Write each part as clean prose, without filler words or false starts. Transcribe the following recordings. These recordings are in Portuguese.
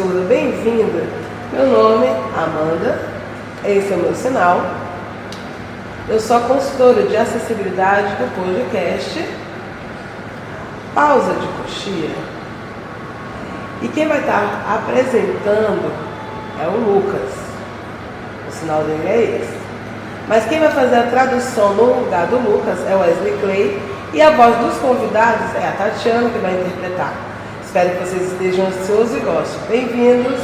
surda, bem-vinda. Meu nome é Amanda, esse é o meu sinal. Eu sou a consultora de acessibilidade do podcast Pausa de Coxia. E quem vai estar apresentando é o Lucas. O sinal dele é esse. Mas quem vai fazer a tradução no lugar do Lucas é o Wesley Clay. E a voz dos convidados é a Tatiana, que vai interpretar. Espero que vocês estejam ansiosos e gostem. Bem-vindos!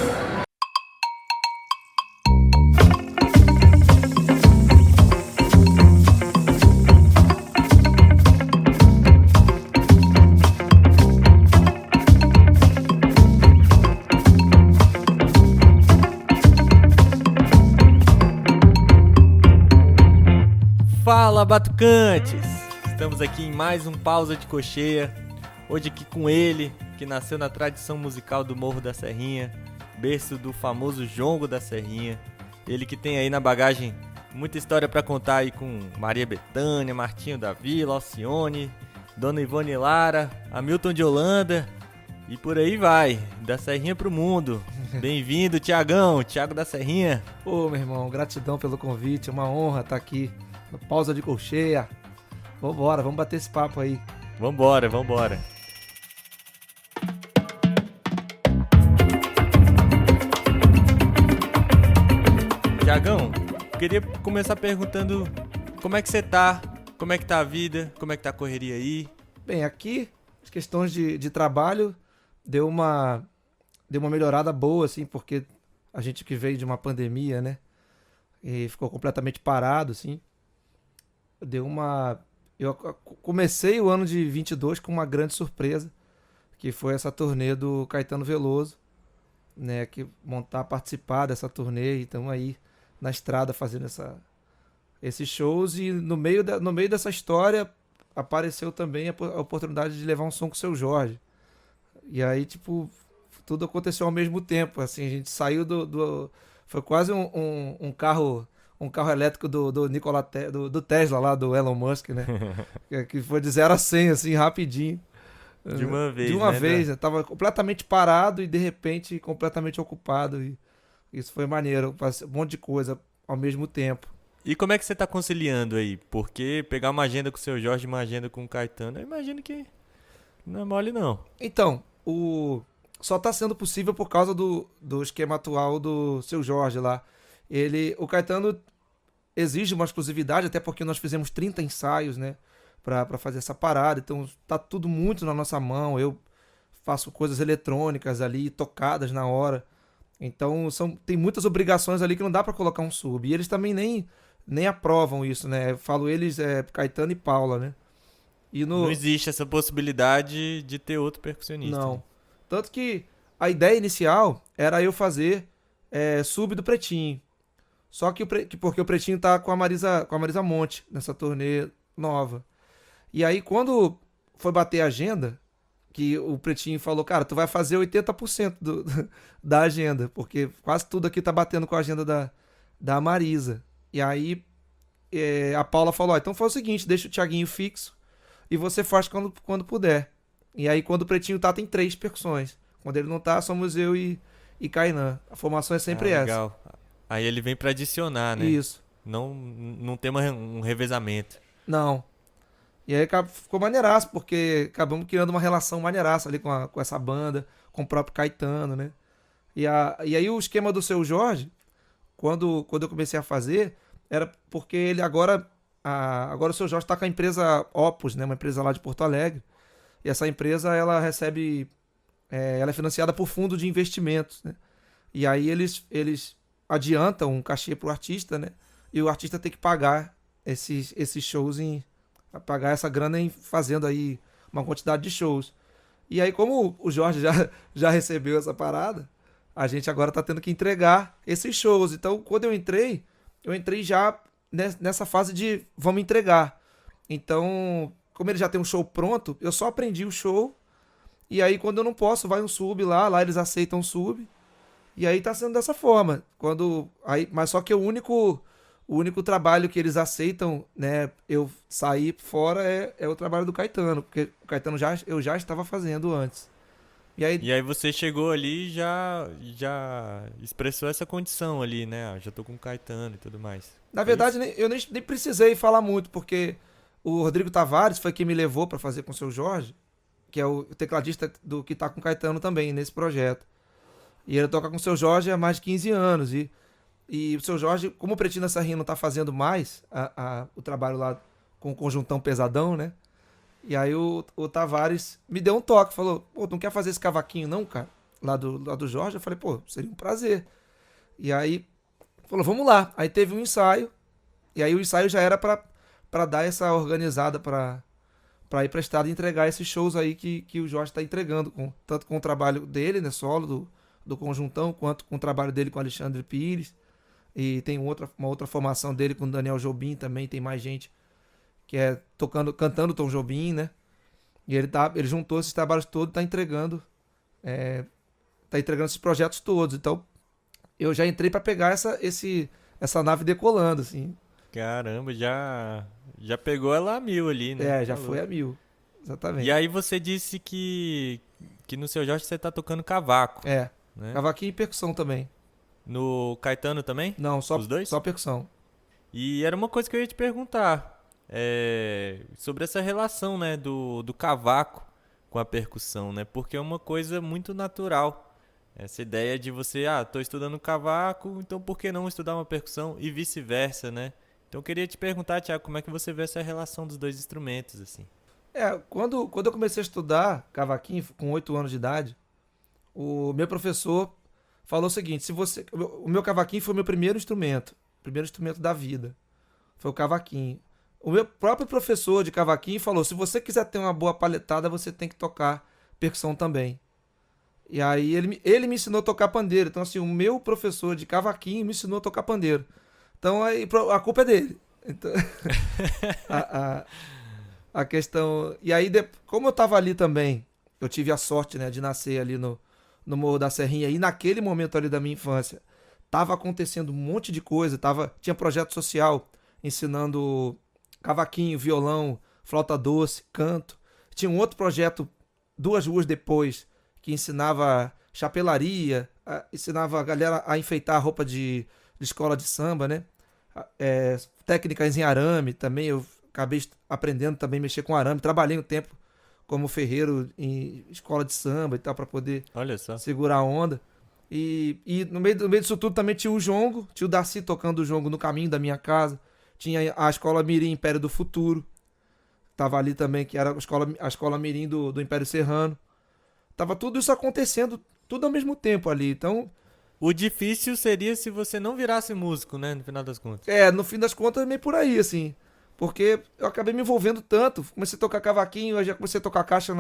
Fala, batucantes! Estamos aqui em mais um Pausa de Cocheia. Hoje aqui com ele, que nasceu na tradição musical do Morro da Serrinha, berço do famoso Jongo da Serrinha. Ele que tem aí na bagagem muita história para contar aí com Maria Bethânia, Martinho da Vila, Alcione, Dona Ivone Lara, Hamilton de Holanda e por aí vai, da Serrinha pro mundo. Bem-vindo, Tiagão, Tiago da Serrinha. Ô, meu irmão, gratidão pelo convite, é uma honra estar aqui no Pausa de Cocheia. Vambora, vamos bater esse papo aí. Vambora. Tiagão, queria começar perguntando como é que você tá, como é que tá a vida, como é que tá a correria aí? Bem, aqui as questões de trabalho deu uma melhorada boa, assim, porque a gente que veio de uma pandemia, né, e ficou completamente parado, assim, eu comecei o ano de 22 com uma grande surpresa, que foi essa turnê do Caetano Veloso, né, participar dessa turnê, então aí na estrada fazendo esses shows, e no meio dessa história apareceu também a oportunidade de levar um som com o Seu Jorge. E aí, tipo, tudo aconteceu ao mesmo tempo, assim, a gente saiu foi quase um carro elétrico do Nikola do Tesla lá, do Elon Musk, né? Que foi de 0 a 100, assim, rapidinho. De uma vez, De uma né? vez, né? Tava completamente parado e de repente completamente ocupado. E isso foi maneiro, um monte de coisa ao mesmo tempo. E como é que você tá conciliando aí? Porque pegar uma agenda com o Seu Jorge e uma agenda com o Caetano, eu imagino que não é mole não. Então, só tá sendo possível por causa do esquema atual do Seu Jorge lá. O Caetano exige uma exclusividade, até porque nós fizemos 30 ensaios, né, pra fazer essa parada, então tá tudo muito na nossa mão, eu faço coisas eletrônicas ali, tocadas na hora, então tem muitas obrigações ali que não dá pra colocar um sub, e eles também nem aprovam isso, né, eu falo eles, Caetano e Paula, né. Não existe essa possibilidade de ter outro percussionista. Não, tanto que a ideia inicial era eu fazer sub do Pretinho. Só que porque o Pretinho tá com a Marisa Monte nessa turnê nova. E aí, quando foi bater a agenda, que o Pretinho falou, cara, tu vai fazer 80% da agenda, porque quase tudo aqui tá batendo com a agenda da Marisa. E aí, a Paula falou, então faz o seguinte, deixa o Thiaguinho fixo e você faz quando puder. E aí, quando o Pretinho tá, tem 3 percussões. Quando ele não tá, somos eu e Kainan. A formação é sempre essa. Legal. Aí ele vem pra adicionar, né? Isso. Não tem um revezamento. Não. E aí ficou maneiraço, porque acabamos criando uma relação maneiraça ali com essa banda, com o próprio Caetano, né? E aí o esquema do Seu Jorge, quando eu comecei a fazer, era porque ele agora o Seu Jorge tá com a empresa Opus, né? Uma empresa lá de Porto Alegre. E essa empresa, ela recebe... ela é financiada por fundo de investimentos, né? E aí eles adiantam um cachê pro artista, né? E o artista tem que pagar esses shows pagar essa grana fazendo aí uma quantidade de shows. E aí, como o Jorge já recebeu essa parada, a gente agora tá tendo que entregar esses shows. Então, quando eu entrei já nessa fase de vamos entregar. Então, como ele já tem um show pronto, eu só aprendi o show. E aí, quando eu não posso, vai um sub lá eles aceitam sub. E aí tá sendo dessa forma. Mas só que o único trabalho que eles aceitam, né, eu sair fora é o trabalho do Caetano, porque o Caetano eu já estava fazendo antes. E aí você chegou ali e já expressou essa condição ali, né? Já tô com o Caetano e tudo mais. Na Foi verdade, isso? eu nem precisei falar muito, porque o Rodrigo Tavares foi quem me levou pra fazer com o seu Jorge, que é o tecladista do que tá com o Caetano também nesse projeto. E ele toca com o seu Jorge há mais de 15 anos. E o seu Jorge, como o Pretinho da Serrinha não tá fazendo mais o trabalho lá com o Conjuntão Pesadão, né? E aí o Tavares me deu um toque, falou, pô, tu não quer fazer esse cavaquinho não, cara? Lá do Jorge? Eu falei, pô, seria um prazer. E aí falou, vamos lá. Aí teve um ensaio, e aí o ensaio já era pra dar essa organizada pra ir pra estrada e entregar esses shows aí que o Jorge tá entregando, tanto com o trabalho dele, né, solo, do Conjuntão, quanto com o trabalho dele com o Alexandre Pires. E tem uma outra formação dele com o Daniel Jobim também, tem mais gente que é cantando Tom Jobim, né? E ele juntou esses trabalhos todos e tá entregando esses projetos todos. Então, eu já entrei pra pegar essa nave decolando, assim. Caramba, já pegou ela a mil ali, né? Já Tá foi a louco. 1000. Exatamente. E aí você disse que no seu Jorge você tá tocando cavaco, né? Cavaquinho e percussão também. No Caetano também? Não, Os dois? só percussão. E era uma coisa que eu ia te perguntar, sobre essa relação, né, do cavaco com a percussão, né? Porque é uma coisa muito natural. Essa ideia de você, tô estudando cavaco, então por que não estudar uma percussão e vice-versa, né? Então eu queria te perguntar, Thiago, como é que você vê essa relação dos dois instrumentos, assim? Quando eu comecei a estudar cavaquinho, com 8 anos de idade, o meu professor falou o seguinte, o meu cavaquinho foi o meu primeiro instrumento da vida. Foi o cavaquinho. O meu próprio professor de cavaquinho falou, se você quiser ter uma boa palhetada, você tem que tocar percussão também. E aí ele me ensinou a tocar pandeiro. Então, assim, o meu professor de cavaquinho me ensinou a tocar pandeiro. Então, aí, a culpa é dele. Então, a questão... E aí, como eu tava ali também, eu tive a sorte, né, de nascer ali no Morro da Serrinha. E naquele momento ali da minha infância, tava acontecendo um monte de coisa. Tinha projeto social ensinando cavaquinho, violão, flauta doce, canto. Tinha um outro projeto 2 ruas depois, que ensinava chapelaria, ensinava a galera a enfeitar a roupa de escola de samba, né? Técnicas em arame também, eu acabei aprendendo também a mexer com arame. Trabalhei um tempo como ferreiro em escola de samba e tal, para poder Olha só. segurar a onda. E no meio disso tudo também tinha o jongo, tinha o Darcy tocando o jongo no caminho da minha casa. Tinha a escola Mirim Império do Futuro. Tava ali também, que era a escola Mirim do Império Serrano. Tava tudo isso acontecendo, tudo ao mesmo tempo ali. Então, O difícil seria se você não virasse músico, né? No final das contas. no fim das contas, é meio por aí, assim. Porque eu acabei me envolvendo tanto. Comecei a tocar cavaquinho, eu já comecei a tocar caixa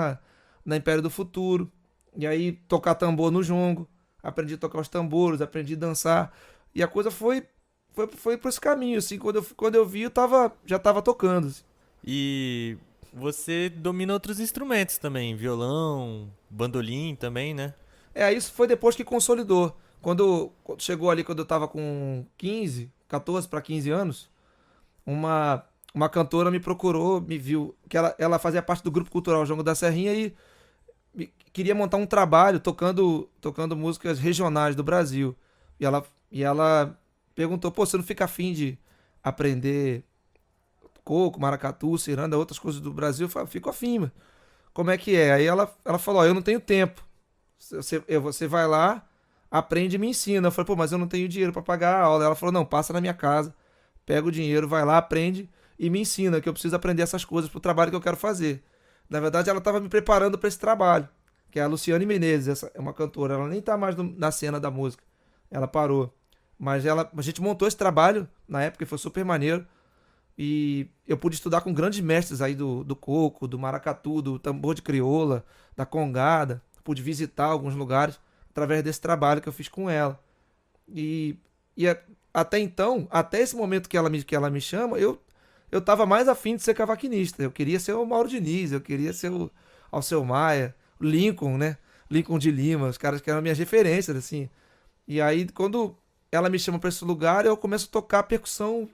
na Império do Futuro. E aí, tocar tambor no jongo. Aprendi a tocar os tambores, aprendi a dançar. E a coisa foi por esse caminho, assim. Quando eu vi, já tava tocando, assim. E você domina outros instrumentos também, violão, bandolim também, né? Isso foi depois que consolidou. Quando chegou ali, quando eu tava com 14 para 15 anos, uma cantora me procurou, me viu, que ela fazia parte do grupo cultural Jongo da Serrinha e queria montar um trabalho tocando músicas regionais do Brasil. E ela perguntou, pô, você não fica afim de aprender coco, maracatu, ciranda, outras coisas do Brasil? Eu falei, fico afim, mano. Como é que é? Aí ela falou, eu não tenho tempo. Você vai lá, aprende e me ensina. Eu falei, pô, mas eu não tenho dinheiro pra pagar a aula. Ela falou, não, passa na minha casa, pega o dinheiro, vai lá, aprende e me ensina, que eu preciso aprender essas coisas pro trabalho que eu quero fazer. Na verdade, ela tava me preparando pra esse trabalho, que é a Luciane Menezes, essa é uma cantora. Ela nem tá mais na cena da música. Ela parou. Mas a gente montou esse trabalho na época e foi super maneiro. E eu pude estudar com grandes mestres aí do coco, do maracatu, do tambor de crioula, da congada. Pude visitar alguns lugares através desse trabalho que eu fiz com ela. E até então, até esse momento que ela me chama, eu tava mais afim de ser cavaquinista. Eu queria ser o Mauro Diniz, eu queria ser o Alceu Maia, o Lincoln, né? Lincoln de Lima, os caras que eram minhas referências, assim. E aí, quando ela me chama pra esse lugar, eu começo a tocar percussão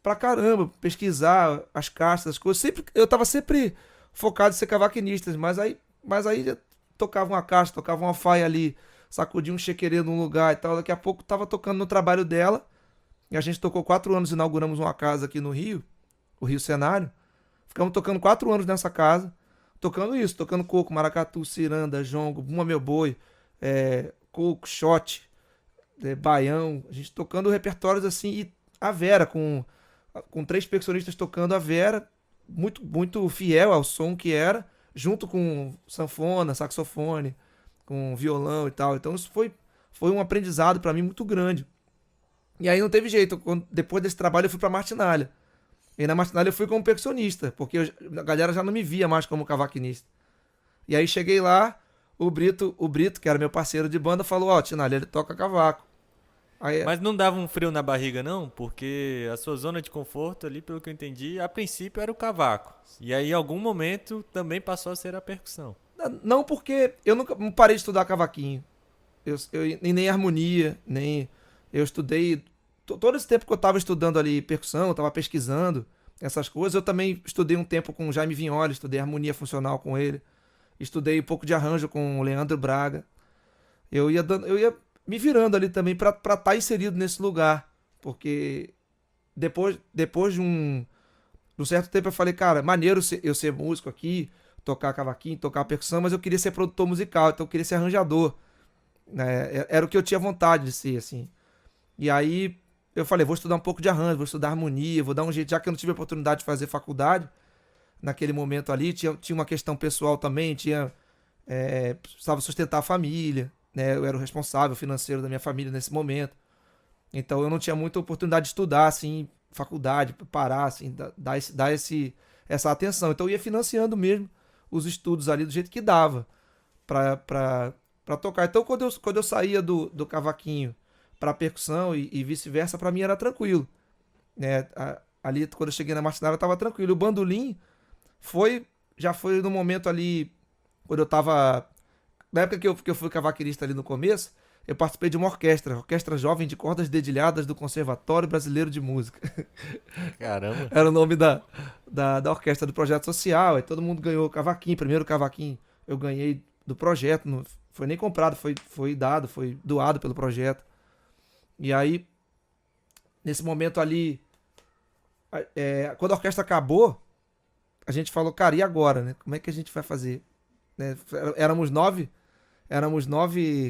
pra caramba, pesquisar as caixas, as coisas. Eu tava sempre focado em ser cavaquinista, mas aí tocava uma caixa, tocava uma faia ali, sacudia um chequerê num lugar e tal. Daqui a pouco tava tocando no trabalho dela. E a gente tocou 4 anos, inauguramos uma casa aqui no Rio, o Rio Cenário. Ficamos tocando 4 anos nessa casa, tocando isso, tocando coco, maracatu, ciranda, jongo, bumba meu boi, coco, shot, baião. A gente tocando repertórios assim, e a Vera, com 3 percussionistas tocando, a Vera, muito, muito fiel ao som que era, junto com sanfona, saxofone, com violão e tal. Então isso foi um aprendizado para mim muito grande. E aí não teve jeito. Depois desse trabalho eu fui pra Martinália. E na Martinália eu fui como percussionista, porque a galera já não me via mais como cavaquinista. E aí cheguei lá, o Brito, que era meu parceiro de banda, falou, ó, Tinália, ele toca cavaco. Aí, Mas não dava um frio na barriga, não? Porque a sua zona de conforto ali, pelo que eu entendi, a princípio era o cavaco. E aí, em algum momento, também passou a ser a percussão. não, porque eu nunca não parei de estudar cavaquinho. E nem harmonia, nem... Eu estudei... Todo esse tempo que eu estava estudando ali percussão, eu estava pesquisando essas coisas, eu também estudei um tempo com o Jaime Vignoli, estudei harmonia funcional com ele, estudei um pouco de arranjo com o Leandro Braga. Eu ia me virando ali também para estar inserido nesse lugar, porque depois de um certo tempo eu falei, cara, maneiro eu ser músico aqui, tocar cavaquinho, tocar percussão, mas eu queria ser produtor musical, então eu queria ser arranjador, né? Era o que eu tinha vontade de ser, assim. E aí eu falei, vou estudar um pouco de arranjo, vou estudar harmonia, vou dar um jeito, já que eu não tive a oportunidade de fazer faculdade naquele momento ali, tinha uma questão pessoal também, precisava sustentar a família, né? Eu era o responsável financeiro da minha família nesse momento. Então eu não tinha muita oportunidade de estudar, assim, faculdade, parar, assim, dar essa atenção. Então eu ia financiando mesmo os estudos ali do jeito que dava pra tocar. Então quando eu saía do cavaquinho pra percussão e vice-versa, pra mim era tranquilo, né? Ali, quando eu cheguei na Martinália, eu tava tranquilo. O bandolim já foi no momento ali, quando eu tava... Na época que eu fui cavaquinista ali no começo, eu participei de uma orquestra jovem de cordas dedilhadas do Conservatório Brasileiro de Música. Caramba. Era o nome da orquestra do projeto social. Aí todo mundo ganhou cavaquinho. Primeiro cavaquinho eu ganhei do projeto. Não foi nem comprado, foi dado, foi doado pelo projeto. E aí, nesse momento ali, quando a orquestra acabou, a gente falou, cara, e agora, né? Como é que a gente vai fazer? Né? Éramos 9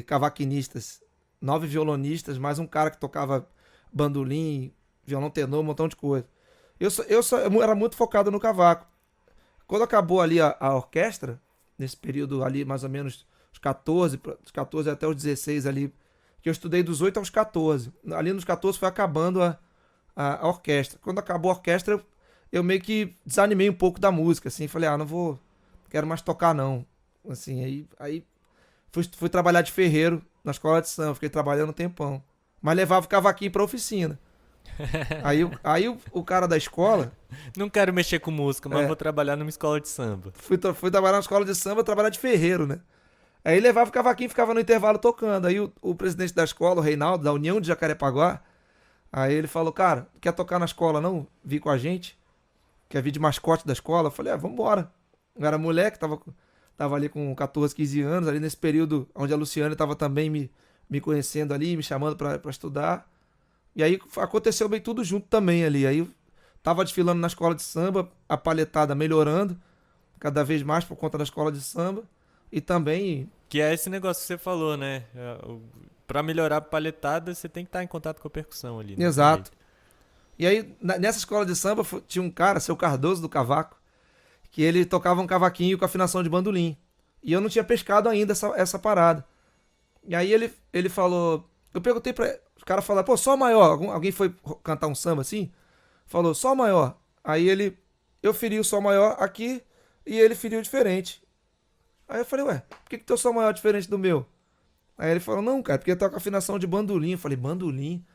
cavaquinistas, 9 violonistas, mais um cara que tocava bandolim, violão tenor, um montão de coisa. Eu era muito focado no cavaco. Quando acabou ali a orquestra, nesse período ali, mais ou menos dos 14 até os 16 ali, que eu estudei dos 8 aos 14. Ali nos 14 foi acabando a orquestra. Quando acabou a orquestra, eu meio que desanimei um pouco da música, assim, falei, não quero mais tocar não. Assim, aí fui trabalhar de ferreiro na escola de samba, fiquei trabalhando um tempão. Mas levava o cavaquinho pra oficina. Aí o cara da escola... Não quero mexer com música, mas vou trabalhar numa escola de samba. Fui trabalhar na escola de samba, trabalhar de ferreiro, né? Aí levava o cavaquinho e ficava no intervalo tocando. Aí o presidente da escola, o Reinaldo, da União de Jacarepaguá, aí ele falou, cara, quer tocar na escola não? Vir com a gente? Quer vir de mascote da escola? Eu falei, vambora. Eu era moleque, tava ali com 14, 15 anos, ali nesse período onde a Luciana estava também me conhecendo ali, me chamando pra estudar. E aí aconteceu bem tudo junto também ali. Aí eu tava desfilando na escola de samba, a palhetada melhorando, cada vez mais por conta da escola de samba. E também... Que é esse negócio que você falou, né? Pra melhorar a palhetada, você tem que estar em contato com a percussão ali. Né? Exato. E aí, nessa escola de samba, tinha um cara, seu Cardoso do Cavaco, que ele tocava um cavaquinho com afinação de bandolim. E eu não tinha pescado ainda essa parada. E aí ele falou... Eu perguntei pra... Os caras falaram, pô, Sol maior. Alguém foi cantar um samba assim? Falou, Sol maior. Aí eu feri o Sol maior aqui e ele feriu diferente. Aí eu falei, ué, por que teu Sol maior é diferente do meu? Aí ele falou, não, cara, porque toca afinação de bandolim. Eu falei, bandolim?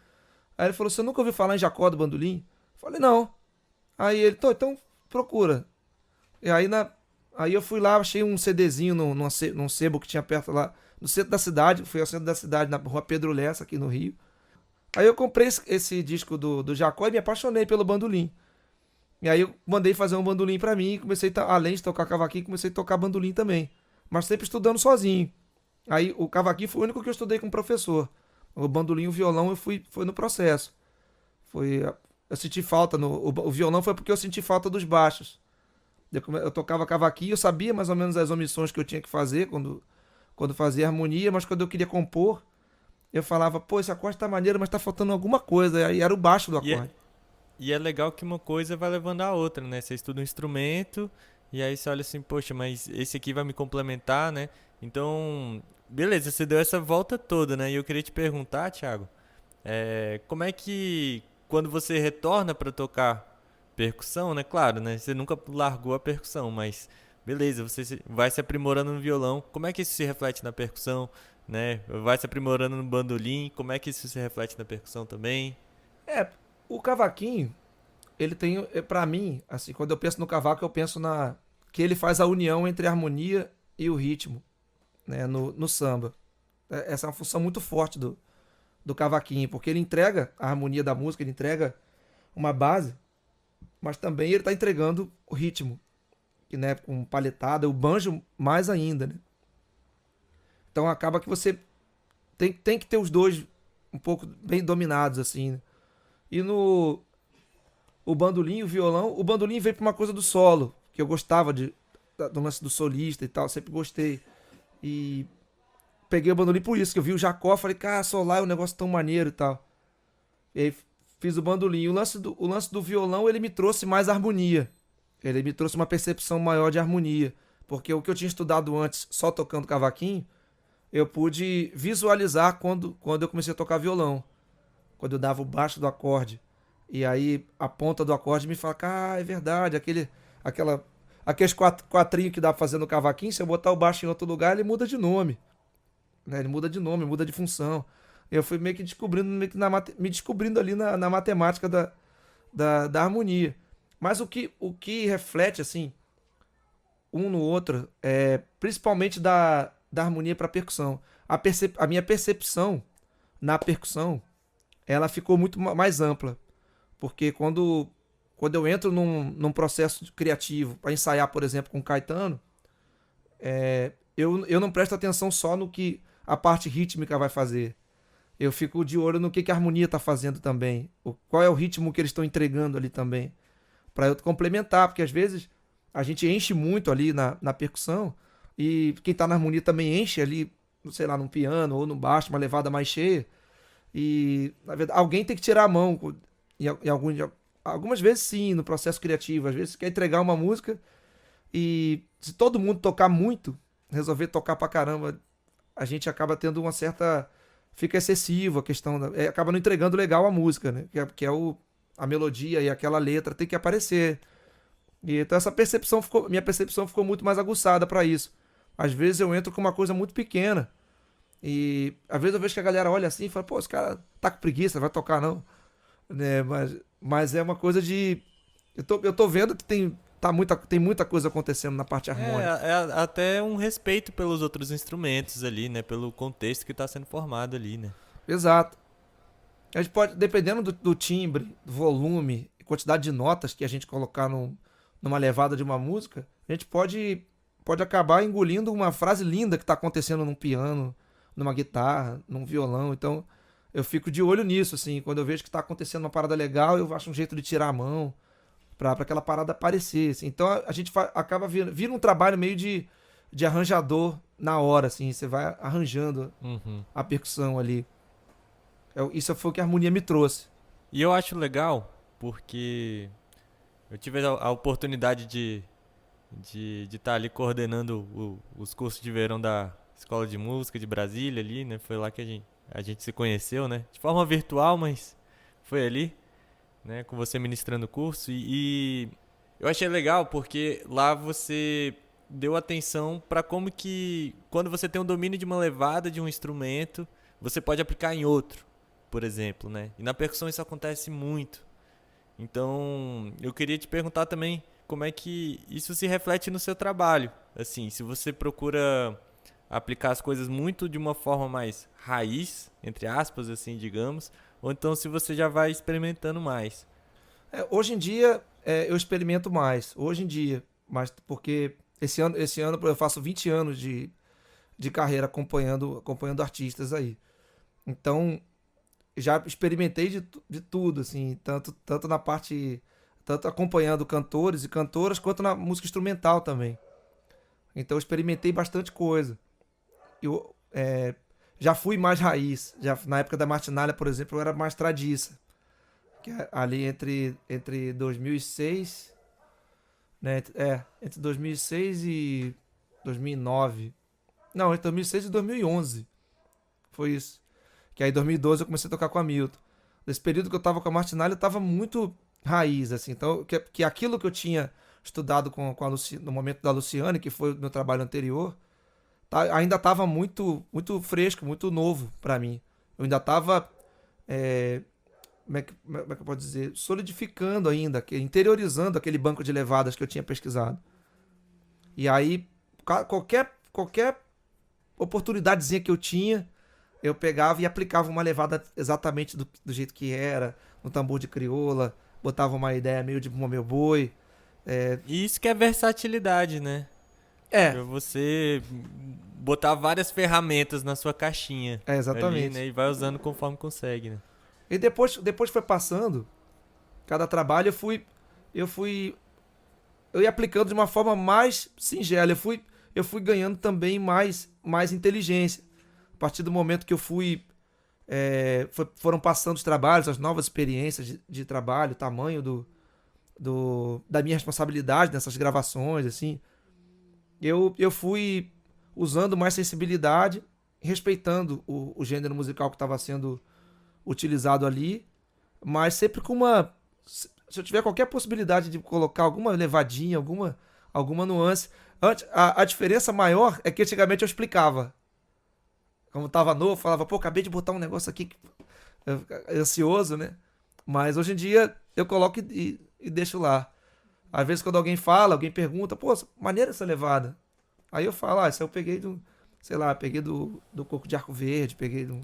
Aí ele falou, você nunca ouviu falar em Jacó do bandolim? Eu falei, não. Aí ele, então procura. E aí eu fui lá, achei um CDzinho num sebo que tinha perto lá, no centro da cidade. Fui ao centro da cidade, na rua Pedro Lessa, aqui no Rio. Aí eu comprei esse disco do Jacó e me apaixonei pelo bandolim. E aí eu mandei fazer um bandolim pra mim e comecei, além de tocar cavaquinho, comecei a tocar bandolim também. mas sempre estudando sozinho. Aí o cavaquinho foi o único que eu estudei com o professor. O bandolim e o violão foi no processo. Eu senti falta, o violão foi porque eu senti falta dos baixos. Eu tocava cavaquinho, eu sabia mais ou menos as omissões que eu tinha que fazer quando fazia harmonia, mas quando eu queria compor, eu falava, pô, esse acorde tá maneiro, mas tá faltando alguma coisa. Aí era o baixo do E é, acorde. e é legal que uma coisa vai levando a outra, né? Você estuda um instrumento e aí você olha assim, poxa, mas esse aqui vai me complementar, né? Então, beleza, você deu essa volta toda, né? E eu queria te perguntar, Thiago, como é que quando você retorna para tocar percussão, né? Claro, né? Você nunca largou a percussão, mas beleza, vai se aprimorando no violão. Como é que isso se reflete na percussão, né? Vai se aprimorando no bandolim. Como é que isso se reflete na percussão também? É, o cavaquinho, ele tem, pra mim, assim, quando eu penso no cavaco, eu penso que ele faz a união entre a harmonia e o ritmo, né, no samba. Essa é uma função muito forte do cavaquinho, porque ele entrega a harmonia da música, ele entrega uma base, mas também ele está entregando o ritmo, que, né, com paletada, o banjo mais ainda, né? Então acaba que você tem que ter os dois um pouco bem dominados, assim, né? E o bandolim e o violão, o bandolim veio para uma coisa do solo, que eu gostava do lance do solista e tal, sempre gostei. E peguei o bandolim por isso, que eu vi o Jacó, falei, cara, solar é um negócio tão maneiro e tal. E aí fiz o bandolim. O lance do violão, ele me trouxe mais harmonia. Ele me trouxe uma percepção maior de harmonia. Porque o que eu tinha estudado antes, só tocando cavaquinho, eu pude visualizar quando eu comecei a tocar violão. Quando eu dava o baixo do acorde. E aí a ponta do acorde me fala, ah, é verdade, aqueles quatrinhos que dá pra fazer no cavaquinho, se eu botar o baixo em outro lugar, ele muda de nome. Né? Ele muda de nome, muda de função. Eu fui meio que descobrindo, me descobrindo ali na matemática da harmonia. Mas o que reflete, assim, um no outro, principalmente da harmonia para percussão. A minha percepção na percussão, ela ficou muito mais ampla. Porque quando eu entro num processo criativo para ensaiar, por exemplo, com o Caetano, eu não presto atenção só no que a parte rítmica vai fazer. Eu fico de olho no que a harmonia está fazendo também. Qual é o ritmo que eles estão entregando ali também. Para eu complementar, porque às vezes a gente enche muito ali na percussão e quem está na harmonia também enche ali, sei lá, num piano ou no baixo, uma levada mais cheia. E, na verdade, alguém tem que tirar a mão. Algumas vezes sim, no processo criativo. Às vezes você quer entregar uma música e se todo mundo tocar muito, resolver tocar pra caramba, a gente acaba tendo uma certa... Fica excessivo a questão, acaba não entregando legal a música, né? Que é a melodia e aquela letra tem que aparecer. E então minha percepção ficou muito mais aguçada para isso. Às vezes eu entro com uma coisa muito pequena e às vezes eu vejo que a galera olha assim e fala, pô, esse cara tá com preguiça, vai tocar não, né? Mas é uma coisa de... Eu tô vendo que tem muita coisa acontecendo na parte harmônica. É até um respeito pelos outros instrumentos ali, né? Pelo contexto que está sendo formado ali, né? Exato. A gente pode, dependendo do timbre, do volume, quantidade de notas que a gente colocar numa levada de uma música, a gente pode acabar engolindo uma frase linda que está acontecendo num piano, numa guitarra, num violão. Então, eu fico de olho nisso, assim. Quando eu vejo que está acontecendo uma parada legal, eu acho um jeito de tirar a mão para aquela parada aparecer, assim. Então, a gente acaba vira um trabalho meio de arranjador na hora, assim. Você vai arranjando a percussão ali. Isso foi o que a harmonia me trouxe. E eu acho legal porque eu tive a oportunidade de estar ali coordenando os cursos de verão da Escola de Música de Brasília ali, né? Foi lá que a gente se conheceu, né? De forma virtual, mas foi ali, né? Com você ministrando o curso. E eu achei legal porque lá você deu atenção para como que, quando você tem um domínio de uma levada de um instrumento, você pode aplicar em outro, por exemplo, né? E na percussão isso acontece muito. Então, eu queria te perguntar também como é que isso se reflete no seu trabalho. Assim, se você procura aplicar as coisas muito de uma forma mais raiz, entre aspas, assim, digamos, ou então se você já vai experimentando mais. Hoje em dia, eu experimento mais. Hoje em dia. Mas porque Esse ano eu faço 20 anos de carreira acompanhando artistas aí. Então, já experimentei de tudo, assim, tanto na parte, tanto acompanhando cantores e cantoras, quanto na música instrumental também. Então, eu experimentei bastante coisa. Eu já fui mais raiz. Na época da Martinália, por exemplo, eu era mais tradiça. Que é ali entre 2006, né? Entre 2006 e 2009. Não, entre 2006 e 2011. Foi isso. Que aí em 2012 eu comecei a tocar com a Milton. Nesse período que eu tava com a Martinália, eu tava muito raiz, assim. Então, que aquilo que eu tinha estudado no momento da Luciane, que foi o meu trabalho anterior, ainda tava muito, muito fresco, muito novo pra mim. Eu ainda tava, como é que eu posso dizer? Solidificando ainda, interiorizando aquele banco de levadas que eu tinha pesquisado. E aí, qualquer oportunidadezinha que eu tinha, eu pegava e aplicava uma levada exatamente do jeito que era, no tambor de crioula, botava uma ideia meio de meu boi. E isso que é versatilidade, né? Pra você botar várias ferramentas na sua caixinha. Exatamente. Ali, né? E vai usando conforme consegue, né? E depois foi passando, cada trabalho eu ia aplicando de uma forma mais singela. Eu fui ganhando também mais inteligência. A partir do momento que eu foram passando os trabalhos, as novas experiências de trabalho, o tamanho da minha responsabilidade nessas gravações, assim, eu fui usando mais sensibilidade, respeitando o gênero musical que estava sendo utilizado ali, mas sempre com uma... Se eu tiver qualquer possibilidade de colocar alguma levadinha, alguma nuance... A diferença maior é que antigamente eu explicava. Como tava novo, falava, pô, acabei de botar um negócio aqui ansioso, né? Mas hoje em dia eu coloco e deixo lá. Às vezes quando alguém pergunta, pô, maneira essa levada. Aí eu falo, isso eu peguei do Coco de Arco Verde, peguei do...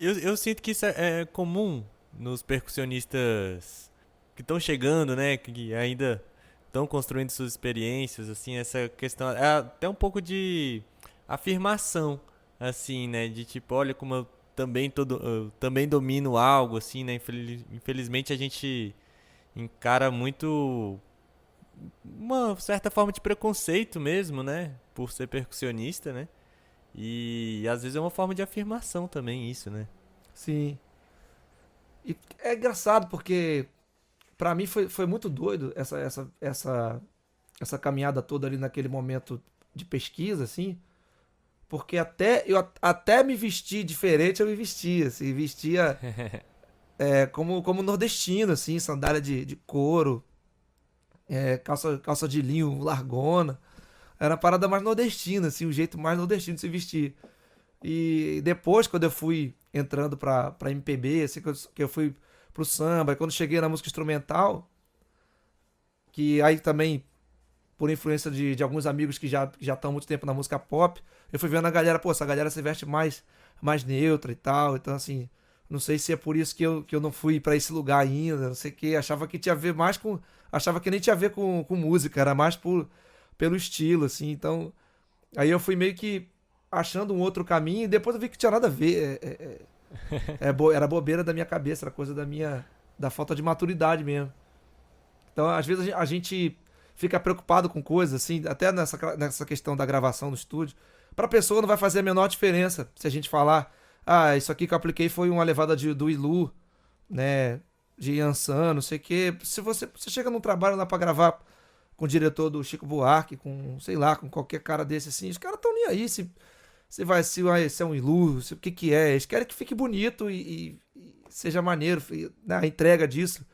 Eu sinto que isso é comum nos percussionistas que estão chegando, né? Que ainda estão construindo suas experiências, assim, essa questão... É até um pouco de afirmação, assim, né? De tipo, olha como eu também domino algo, assim, né? Infelizmente a gente encara muito uma certa forma de preconceito mesmo, né? Por ser percussionista, né? E às vezes é uma forma de afirmação também isso, né? Sim. E é engraçado porque pra mim foi muito doido essa caminhada toda ali naquele momento de pesquisa, assim, porque até me vestir diferente, eu me vestia, assim, como nordestino, assim, sandália de couro, calça de linho largona. Era a parada mais nordestina, assim, o jeito mais nordestino de se vestir. E depois, quando eu fui entrando pra MPB, assim, que eu fui pro samba, e quando cheguei na música instrumental, que aí também, por influência de alguns amigos que já estão há muito tempo na música pop, eu fui vendo a galera, pô, essa galera se veste mais neutra e tal, então assim, não sei se é por isso que eu não fui pra esse lugar ainda, não sei o que, achava que tinha a ver mais com... Achava que nem tinha a ver com música, era mais pelo estilo, assim, então... Aí eu fui meio que achando um outro caminho e depois eu vi que tinha nada a ver, era bobeira da minha cabeça, era coisa da falta de maturidade mesmo. Então, às vezes a gente fica preocupado com coisas, assim, até nessa questão da gravação no estúdio. Pra pessoa não vai fazer a menor diferença se a gente falar, isso aqui que eu apliquei foi uma levada do Ilu, né, de Yansan, não sei o quê. Se você chega num trabalho lá pra gravar com o diretor do Chico Buarque, com, sei lá, com qualquer cara desse assim, os caras tão nem aí se é um Ilu, o que é. Eles querem que fique bonito e seja maneiro, né, a entrega disso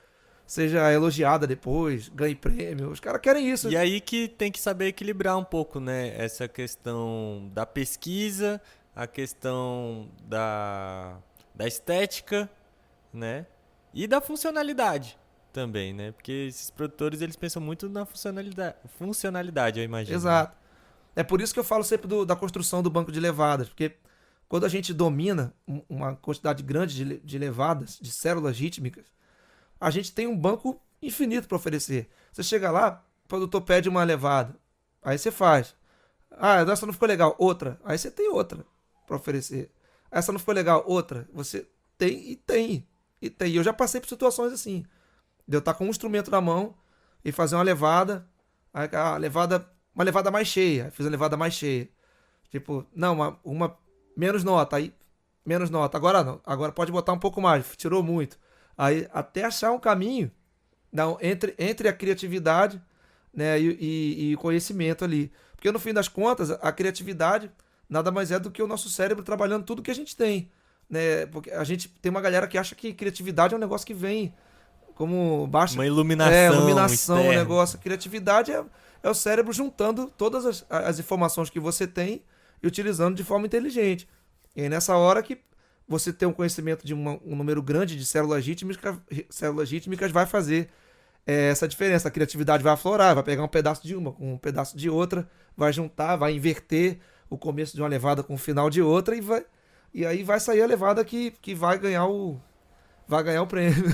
seja elogiada depois, ganhe prêmio. Os caras querem isso. E aí que tem que saber equilibrar um pouco, né? Essa questão da pesquisa, a questão da estética, né? E da funcionalidade também, né? Porque esses produtores, eles pensam muito na funcionalidade, eu imagino. Exato. É por isso que eu falo sempre da construção do banco de levadas, porque quando a gente domina uma quantidade grande de levadas, de células rítmicas, a gente tem um banco infinito para oferecer. Você chega lá, o produtor pede uma levada. Aí você faz. Ah, essa não ficou legal. Outra. Aí você tem outra pra oferecer. Essa não ficou legal. Outra. Você tem e tem. E tem. E eu já passei por situações assim. De eu estar com um instrumento na mão e fazer uma levada. Aí, uma levada mais cheia. Fiz uma levada mais cheia. Tipo, não, uma menos nota. Aí, menos nota. Agora não. Agora pode botar um pouco mais. Tirou muito. Aí, até achar um caminho não, entre a criatividade, né, e o conhecimento ali. Porque no fim das contas, a criatividade nada mais é do que o nosso cérebro trabalhando tudo que a gente tem. Né? Porque a gente tem uma galera que acha que criatividade é um negócio que vem como baixa. Uma iluminação. Iluminação, o externa. negócio. A criatividade é o cérebro juntando todas as informações que você tem e utilizando de forma inteligente. E aí nessa hora que você ter um conhecimento de um número grande de células rítmicas vai fazer essa diferença. A criatividade vai aflorar, vai pegar um pedaço de uma com um pedaço de outra, vai juntar, vai inverter o começo de uma levada com o final de outra e aí vai sair a levada que vai ganhar o prêmio.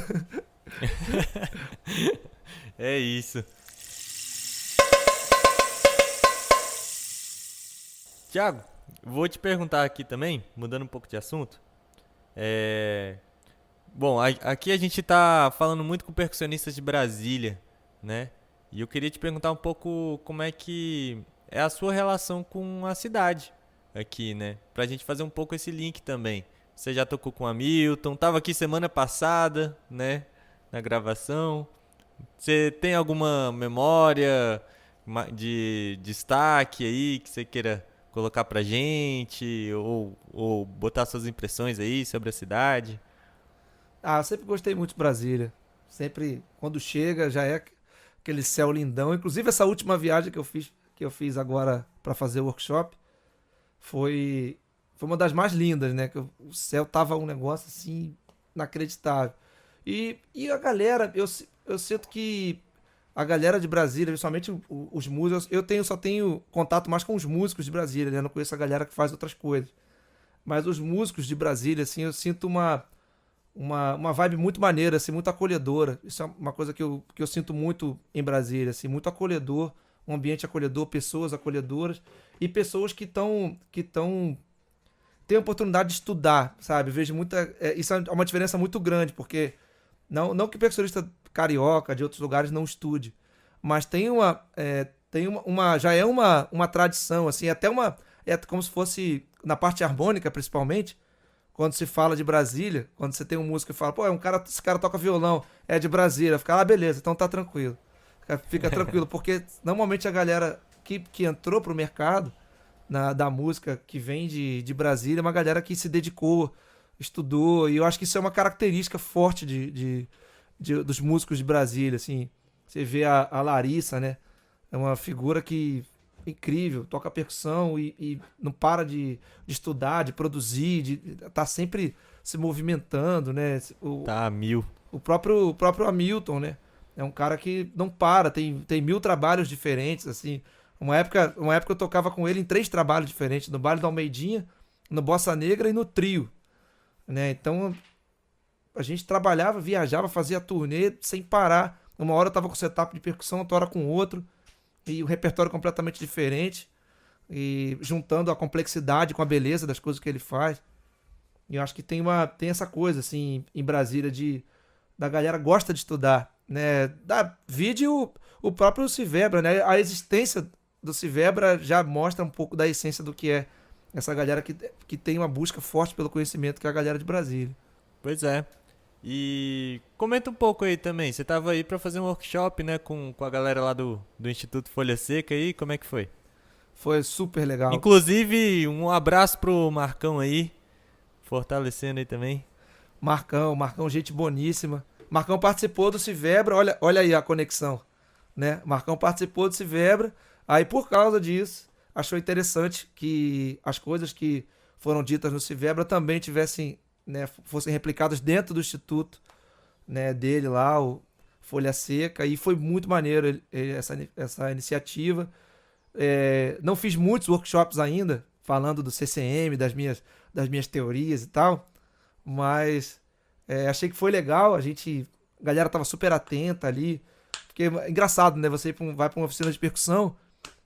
É isso. Tiago, vou te perguntar aqui também, mudando um pouco de assunto. Bom, aqui a gente tá falando muito com percussionistas de Brasília, né? E eu queria te perguntar um pouco como é que é a sua relação com a cidade aqui, né? Pra gente fazer um pouco esse link também. Você já tocou com o Hamilton, tava aqui semana passada, né? Na gravação. Você tem alguma memória de destaque aí que você queira colocar pra gente? Ou botar suas impressões aí sobre a cidade? Ah, eu sempre gostei muito de Brasília. Sempre, quando chega, já é aquele céu lindão. Inclusive, essa última viagem que eu fiz agora para fazer o workshop foi uma das mais lindas, né? Que o céu tava um negócio assim inacreditável. E a galera, eu sinto que a galera de Brasília, principalmente os músicos, só tenho contato mais com os músicos de Brasília, né? Eu não conheço a galera que faz outras coisas. Mas os músicos de Brasília, assim, eu sinto uma vibe muito maneira, assim, muito acolhedora. Isso é uma coisa que eu sinto muito em Brasília, assim, muito acolhedor, um ambiente acolhedor, pessoas acolhedoras e pessoas que têm a oportunidade de estudar, sabe? Eu vejo isso é uma diferença muito grande, porque não que o percussionista carioca de outros lugares não estude, mas já é uma tradição, assim, é como se fosse na parte harmônica, principalmente. Quando se fala de Brasília, quando você tem um músico e fala, pô, esse cara toca violão, é de Brasília. Fica, beleza, então tá tranquilo. Fica tranquilo, porque normalmente a galera que entrou pro mercado da música, que vem de Brasília, é uma galera que se dedicou, estudou, e eu acho que isso é uma característica forte dos músicos de Brasília, assim. Você vê a Larissa, né? É uma figura incrível, toca percussão e não para de estudar, de produzir, tá sempre se movimentando, né? Tá a mil. O próprio Hamilton, né? É um cara que não para, tem 1000 trabalhos diferentes, assim. Uma época eu tocava com ele em 3 trabalhos diferentes, no Baile da Almeidinha, no Bossa Negra e no Trio, né? Então a gente trabalhava, viajava, fazia turnê sem parar. Uma hora eu tava com setup de percussão, outra hora com outro. E o repertório completamente diferente. E juntando a complexidade com a beleza das coisas que ele faz. E eu acho que tem essa coisa, assim, em Brasília, da galera gosta de estudar, né? Vídeo o próprio Civebra, né? A existência do Civebra já mostra um pouco da essência do que é essa galera que tem uma busca forte pelo conhecimento, que é a galera de Brasília. Pois é. E comenta um pouco aí também. Você tava aí pra fazer um workshop, né, com a galera lá do Instituto Folha Seca aí. Como é que foi? Foi super legal. Inclusive, um abraço pro Marcão aí, fortalecendo aí também. Marcão, gente boníssima. Marcão participou do Civebra, olha aí a conexão, né? Marcão participou do Civebra, aí por causa disso, achou interessante que as coisas que foram ditas no Civebra também tivessem, né, fossem replicadas dentro do instituto, né, dele lá, o Folha Seca, e foi muito maneiro essa iniciativa. Não fiz muitos workshops ainda, falando do CCM, das minhas teorias e tal, mas achei que foi legal, a galera tava super atenta ali, porque é engraçado, né, você vai pra uma oficina de percussão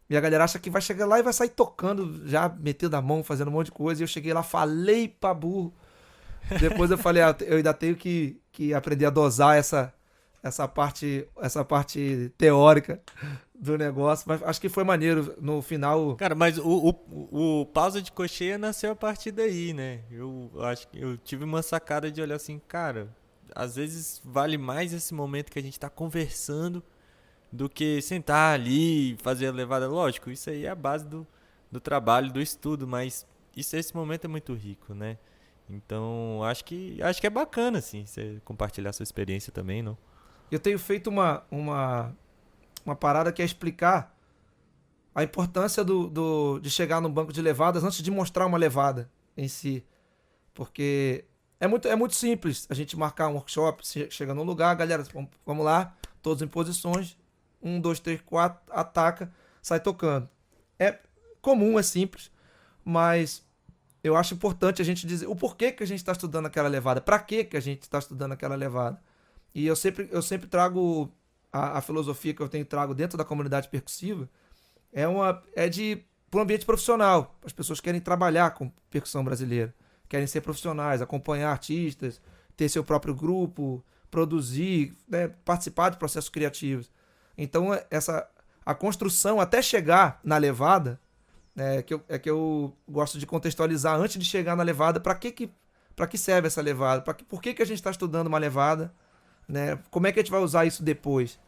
E a galera acha que vai chegar lá e vai sair tocando, já metendo a mão, fazendo um monte de coisa. E eu cheguei lá, falei pra burro. Depois eu falei, eu ainda tenho que aprender a dosar essa parte teórica do negócio. Mas acho que foi maneiro. No final. Cara, mas o Pausa de Cocheia nasceu a partir daí, né? Eu acho que eu tive uma sacada de olhar assim, cara, às vezes vale mais esse momento que a gente tá conversando do que sentar ali e fazer a levada. Lógico, isso aí é a base do trabalho, do estudo, mas esse momento é muito rico, né? Então, acho que é bacana, assim, você compartilhar sua experiência também, não? Eu tenho feito uma parada que é explicar a importância de chegar no banco de levadas antes de mostrar uma levada em si. Porque é muito simples a gente marcar um workshop, chega num lugar, galera, vamos lá, todos em posições, 1, 2, 3, 4, ataca, sai tocando. É comum, é simples, mas eu acho importante a gente dizer o porquê que a gente está estudando aquela levada, para que a gente está estudando aquela levada. E eu sempre trago a filosofia que eu trago dentro da comunidade percussiva, para um ambiente profissional. As pessoas querem trabalhar com percussão brasileira, querem ser profissionais, acompanhar artistas, ter seu próprio grupo, produzir, né, participar de processos criativos. Então, a construção até chegar na levada, que eu gosto de contextualizar antes de chegar na levada, para que serve essa levada, por que a gente está estudando uma levada, né? Como é que a gente vai usar isso depois?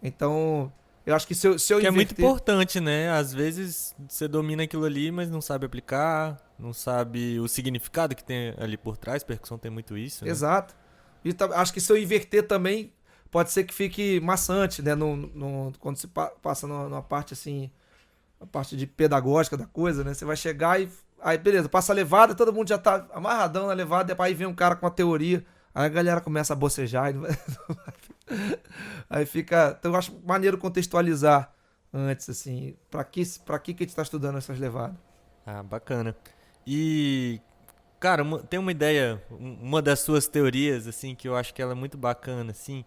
Então, eu acho que se eu Que é inverter... muito importante, né? Às vezes você domina aquilo ali, mas não sabe aplicar, não sabe o significado que tem ali por trás. Percussão tem muito isso, né? Exato. E acho que se eu inverter também, pode ser que fique maçante, né? Quando se passa numa parte assim, a parte de pedagógica da coisa, né? Você vai chegar e... Aí, beleza, passa a levada, todo mundo já tá amarradão na levada, e aí vem um cara com uma teoria, aí a galera começa a bocejar. Aí fica... Então eu acho maneiro contextualizar antes, assim, pra que a gente tá estudando essas levadas. Ah, bacana. E, cara, tem uma ideia, uma das suas teorias, assim, que eu acho que ela é muito bacana, assim.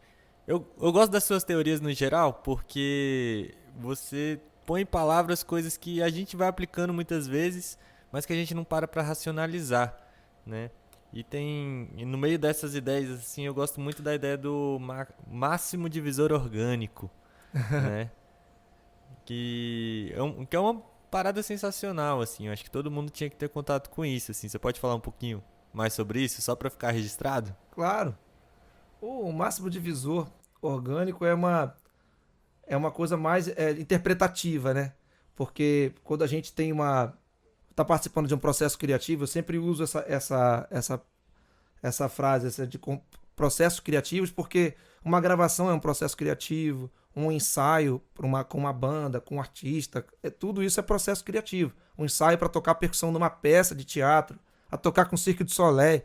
Eu gosto das suas teorias no geral, porque você põe em palavras coisas que a gente vai aplicando muitas vezes, mas que a gente não para racionalizar, né? E no meio dessas ideias, assim, eu gosto muito da ideia do máximo divisor orgânico, né? Que é uma parada sensacional, assim. Eu acho que todo mundo tinha que ter contato com isso, assim. Você pode falar um pouquinho mais sobre isso, só para ficar registrado? Claro. O máximo divisor orgânico é uma coisa mais interpretativa, né? Porque quando a gente tá participando de um processo criativo, eu sempre uso essa frase processos criativos, porque uma gravação é um processo criativo, um ensaio com uma banda, com um artista, tudo isso é processo criativo. Um ensaio para tocar percussão numa peça de teatro, a tocar com Cirque du Soleil,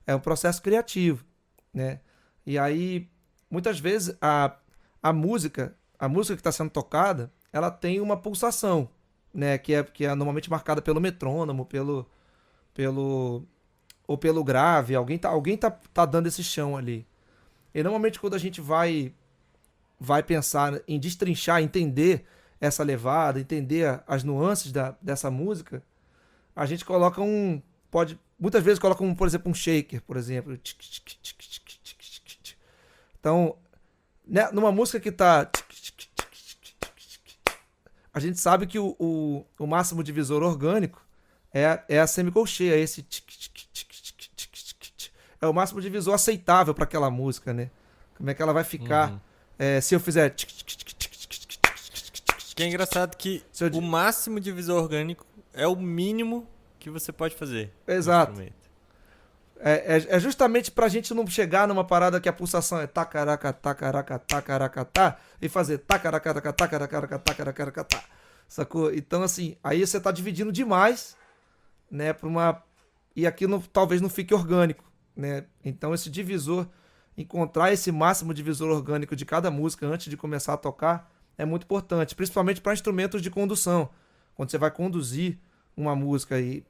é um processo criativo, né? E aí, muitas vezes, a música que está sendo tocada, ela tem uma pulsação, né? Que é normalmente marcada pelo metrônomo, ou pelo grave. Alguém tá dando esse chão ali. E normalmente quando a gente vai pensar em destrinchar, entender essa levada, entender as nuances dessa música, a gente coloca muitas vezes coloca por exemplo, um shaker, por exemplo. Então, né, numa música que tá... A gente sabe que o máximo divisor orgânico é a semicolcheia, esse... É o máximo divisor aceitável para aquela música, né? Como é que ela vai ficar se eu fizer... Que é engraçado que o máximo divisor orgânico é o mínimo que você pode fazer. Exato. É justamente pra gente não chegar numa parada que a pulsação é tacaraca, tacaraca, tacaraca, tá, e fazer tacaraca, tacaraca, tacaraca, tá. Sacou? Então, assim, aí você tá dividindo demais, né, pra uma... E aqui talvez não fique orgânico, né? Então, esse divisor, encontrar esse máximo divisor orgânico de cada música antes de começar a tocar é muito importante, principalmente para instrumentos de condução. Quando você vai conduzir uma música aí,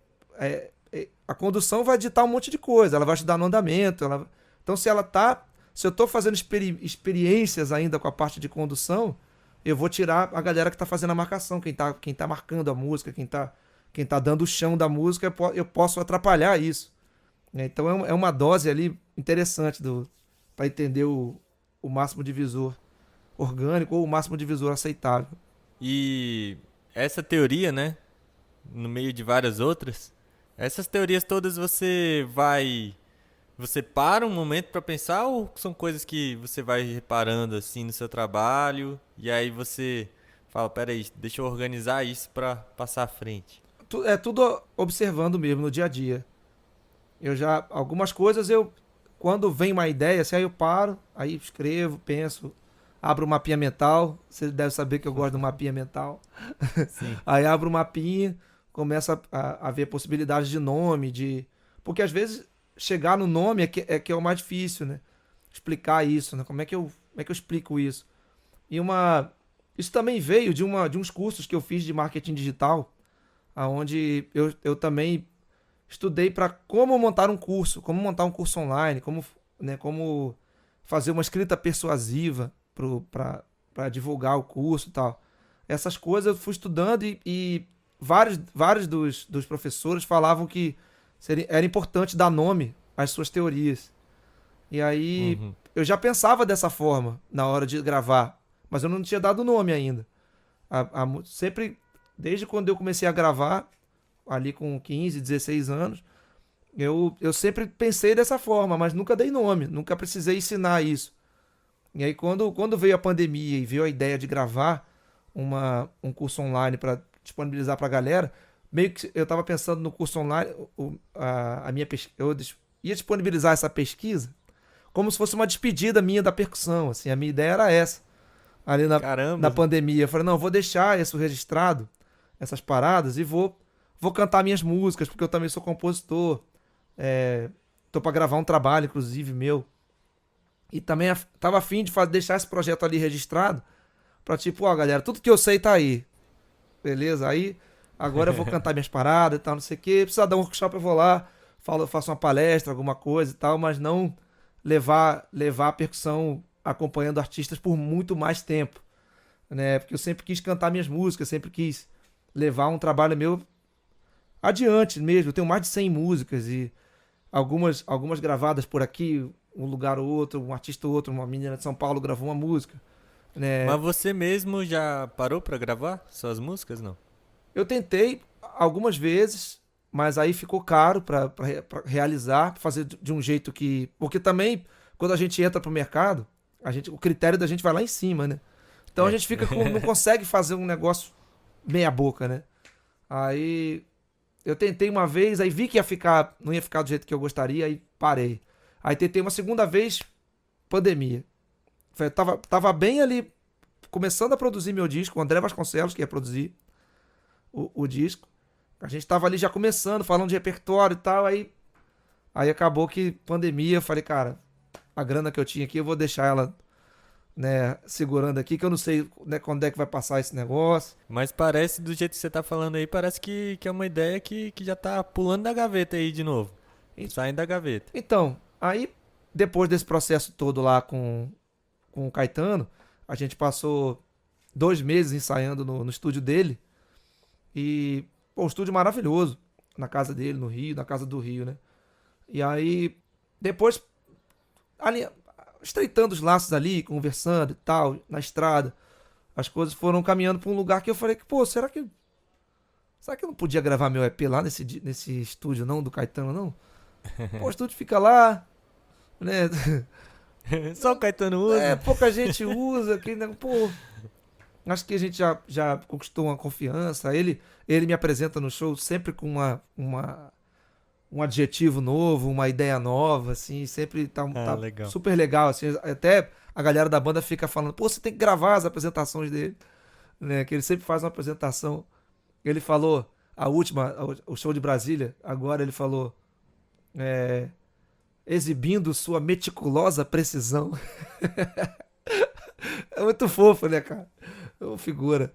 a condução vai ditar um monte de coisa, ela vai ajudar no andamento. Então, se eu estou fazendo experiências ainda com a parte de condução, eu vou tirar a galera que tá fazendo a marcação, quem tá marcando a música, quem tá dando o chão da música, eu posso atrapalhar isso. Então é uma dose ali interessante para entender o máximo divisor orgânico ou o máximo divisor aceitável. E essa teoria, né, no meio de várias outras, essas teorias todas você para um momento pra pensar ou são coisas que você vai reparando assim no seu trabalho e aí você fala, peraí, deixa eu organizar isso pra passar à frente? É tudo observando mesmo no dia a dia. Algumas coisas quando vem uma ideia, assim, aí eu paro, aí escrevo, penso, abro um mapinha mental. Você deve saber que eu gosto do mapinha mental. Sim. Aí abro o mapinha, começa a ver possibilidades de nome, porque às vezes chegar no nome é o mais difícil, né? Explicar isso, né? Como é que eu explico isso? Isso também veio de uns cursos que eu fiz de marketing digital, onde eu também estudei para como montar um curso online, como fazer uma escrita persuasiva para divulgar o curso e tal. Essas coisas eu fui estudando e vários dos professores falavam que era importante dar nome às suas teorias. E aí eu já pensava dessa forma na hora de gravar, mas eu não tinha dado nome ainda. Sempre, desde quando eu comecei a gravar, ali com 15, 16 anos, eu sempre pensei dessa forma, mas nunca dei nome, nunca precisei ensinar isso. E aí quando veio a pandemia e veio a ideia de gravar um curso online para disponibilizar para a galera, meio que eu estava pensando no curso online, eu ia disponibilizar essa pesquisa como se fosse uma despedida minha da percussão, assim, a minha ideia era essa. Ali na pandemia, eu falei, não, eu vou deixar isso registrado, essas paradas, e vou cantar minhas músicas, porque eu também sou compositor. Tô para gravar um trabalho, inclusive, meu. E também tava afim de deixar esse projeto ali registrado, pra tipo, ó, galera, tudo que eu sei tá aí. Beleza? Aí, agora eu vou cantar minhas paradas e tal, não sei o quê. Precisa dar um workshop, eu vou lá, faço uma palestra, alguma coisa e tal, mas não levar a percussão acompanhando artistas por muito mais tempo, né? Porque eu sempre quis cantar minhas músicas, sempre quis levar um trabalho meu adiante mesmo. Eu tenho mais de 100 músicas e algumas gravadas por aqui, um lugar ou outro, um artista ou outro, uma menina de São Paulo gravou uma música, né? Mas você mesmo já parou pra gravar suas músicas, não? Eu tentei algumas vezes, mas aí ficou caro pra realizar, pra fazer de um jeito que... Porque também, quando a gente entra pro mercado, o critério da gente vai lá em cima, né? Então a gente fica não consegue fazer um negócio meia boca, né? Aí eu tentei uma vez, aí vi que não ia ficar do jeito que eu gostaria, aí parei. Aí tentei uma segunda vez, pandemia. Eu tava bem ali, começando a produzir meu disco, o André Vasconcelos que ia produzir o disco. A gente tava ali já começando, falando de repertório e tal, aí acabou que pandemia, eu falei, cara, a grana que eu tinha aqui, eu vou deixar ela, né, segurando aqui, que eu não sei, né, quando é que vai passar esse negócio. Mas parece, do jeito que você tá falando aí, parece que é uma ideia que já tá pulando da gaveta aí de novo. Saindo da gaveta. Então, aí, depois desse processo todo lá com o Caetano, a gente passou 2 meses ensaiando no estúdio dele. E, pô, um estúdio maravilhoso. Na casa dele, no Rio, na casa do Rio, né? E aí, depois, ali, estreitando os laços ali, conversando e tal, na estrada, as coisas foram caminhando para um lugar que eu falei que, pô, será que eu não podia gravar meu EP lá nesse estúdio, não, do Caetano, não? Pô, o estúdio fica lá, né? Só o Caetano usa. Pouca gente usa, pô, acho que a gente já conquistou uma confiança. Ele me apresenta no show sempre com um adjetivo novo, uma ideia nova, assim, sempre tá legal. Super legal, assim, até a galera da banda fica falando, pô, você tem que gravar as apresentações dele, né, que ele sempre faz uma apresentação. Ele falou, o show de Brasília, agora ele falou, exibindo sua meticulosa precisão. É muito fofo, né, cara? É uma figura.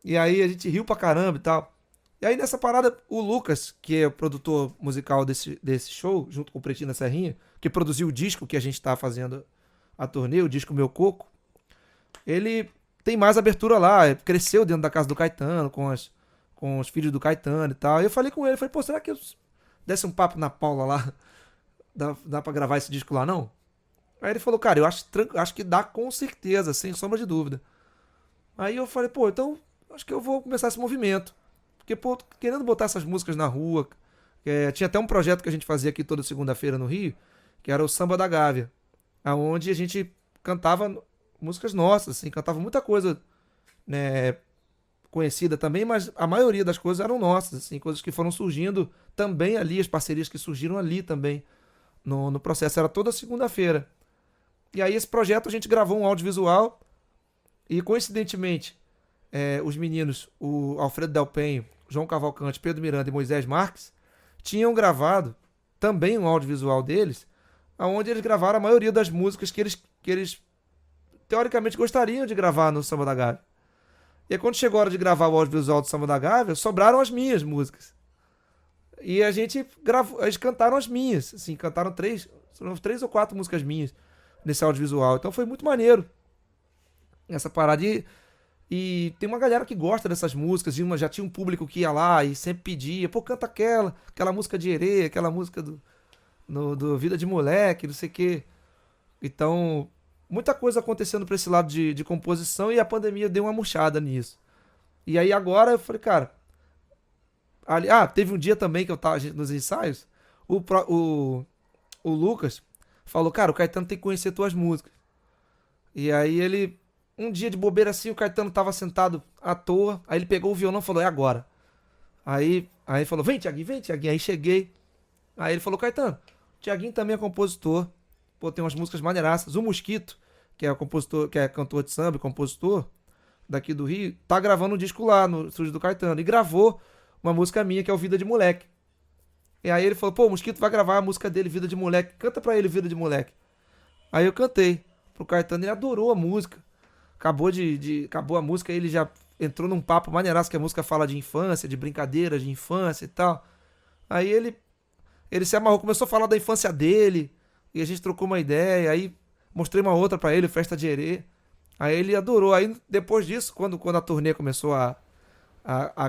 E aí a gente riu pra caramba e tal. E aí nessa parada, o Lucas, que é o produtor musical desse show, junto com o Pretinho da Serrinha, que produziu o disco que a gente tá fazendo a turnê, o disco Meu Coco, ele tem mais abertura lá. Cresceu dentro da casa do Caetano, com os filhos do Caetano e tal. E eu falei com ele, falei, pô, será que eu desse um papo na Paula lá? Dá pra gravar esse disco lá, não? Aí ele falou, cara, eu acho que dá com certeza, sem sombra de dúvida. Aí eu falei, pô, então acho que eu vou começar esse movimento. Porque, pô, querendo botar essas músicas na rua. Tinha até um projeto que a gente fazia aqui toda segunda-feira no Rio, que era o Samba da Gávea, onde a gente cantava músicas nossas, assim, cantava muita coisa, né, conhecida também, mas a maioria das coisas eram nossas, assim, coisas que foram surgindo também ali, as parcerias que surgiram ali também no processo. Era toda segunda-feira. E aí esse projeto a gente gravou um audiovisual e, coincidentemente, os meninos, o Alfredo Del Penho, João Cavalcante, Pedro Miranda e Moisés Marques, tinham gravado também um audiovisual deles, onde eles gravaram a maioria das músicas que eles teoricamente gostariam de gravar no Samba da Gávea. E aí, quando chegou a hora de gravar o audiovisual do Samba da Gávea, sobraram as minhas músicas. E a gente gravou, eles cantaram as minhas, assim, cantaram três ou quatro músicas minhas nesse audiovisual. Então foi muito maneiro essa parada. E tem uma galera que gosta dessas músicas, e já tinha um público que ia lá e sempre pedia, pô, canta aquela música de Herê, aquela música do Vida de Moleque, não sei o quê. Então, muita coisa acontecendo pra esse lado de composição, e a pandemia deu uma murchada nisso. E aí agora eu falei, cara, teve um dia também que eu tava nos ensaios, o Lucas falou, cara, o Caetano tem que conhecer tuas músicas. E aí ele, um dia de bobeira assim, o Caetano tava sentado à toa, aí ele pegou o violão e falou, é agora. Aí ele falou, vem Tiaguinho. Aí cheguei, aí ele falou, Caetano, o Tiaguinho também é compositor, pô, tem umas músicas maneiraças. O Mosquito, que é compositor, que é cantor de samba e compositor daqui do Rio, tá gravando um disco lá no estúdio do Caetano, e gravou uma música minha, que é o Vida de Moleque. E aí ele falou, pô, o Mosquito vai gravar a música dele, Vida de Moleque, canta pra ele Vida de Moleque. Aí eu cantei pro Caetano, ele adorou a música. Acabou a música, ele já entrou num papo maneiraço, que a música fala de infância, de brincadeiras de infância e tal. Aí ele se amarrou, começou a falar da infância dele, e a gente trocou uma ideia, aí mostrei uma outra pra ele, Festa de Herê. Aí ele adorou. Aí depois disso, quando a turnê começou a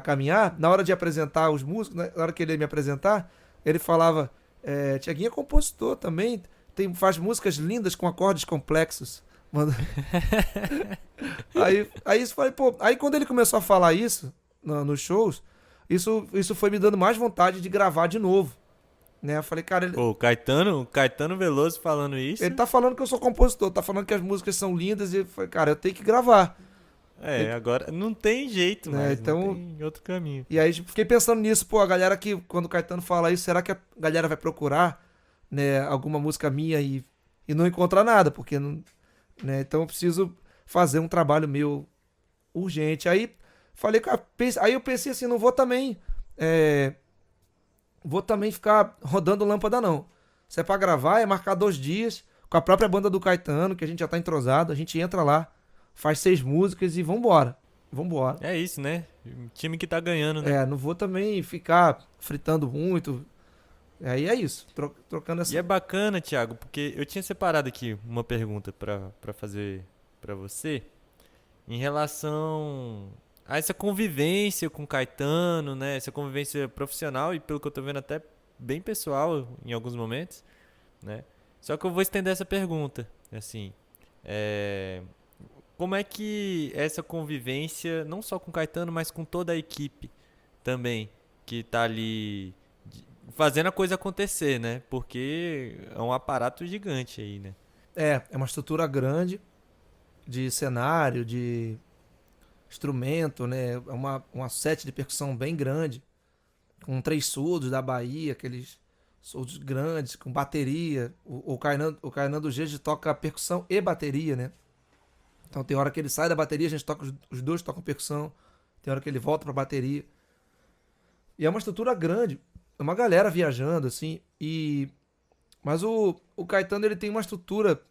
caminhar, na hora de apresentar os músicos, na hora que ele ia me apresentar, ele falava, Tiaguinho é compositor também, faz músicas lindas com acordes complexos. Mano. Aí falei, pô, aí quando ele começou a falar isso nos shows, isso foi me dando mais vontade de gravar de novo, né? Eu falei, cara, Pô, o Caetano Veloso falando isso. ele tá falando que eu sou compositor, tá falando que as músicas são lindas, e eu falei, cara, eu tenho que gravar. Agora não tem jeito, né? mais, Então, não tem outro caminho. E aí fiquei pensando nisso, pô, a galera que, quando o Caetano fala isso, será que a galera vai procurar, né, alguma música minha e não encontrar nada, porque não, né? Então eu preciso fazer um trabalho meu urgente. Aí falei, aí eu pensei assim, não vou também ficar rodando lâmpada, não. Se é pra gravar, é marcar 2 dias com a própria banda do Caetano, que a gente já tá entrosado, a gente entra lá, faz 6 músicas e vambora. É isso, né? Time que tá ganhando, né? Não vou também ficar fritando muito. Aí é isso, trocando essa... E é bacana, Thiago, porque eu tinha separado aqui uma pergunta pra fazer pra você em relação a essa convivência com o Caetano, né? Essa convivência profissional e, pelo que eu tô vendo, até bem pessoal em alguns momentos, né? Só que eu vou estender essa pergunta, assim, como é que essa convivência, não só com o Caetano, mas com toda a equipe também, que tá ali fazendo a coisa acontecer, né? Porque é um aparato gigante aí, né? É uma estrutura grande de cenário, de instrumento, né? É uma set de percussão bem grande, com 3 surdos da Bahia, aqueles surdos grandes, com bateria. O Kainan do Gege toca percussão e bateria, né? Então tem hora que ele sai da bateria, a gente toca, os dois tocam percussão, tem hora que ele volta pra bateria. E é uma estrutura grande, é uma galera viajando, assim, mas o Caetano, ele tem uma estrutura,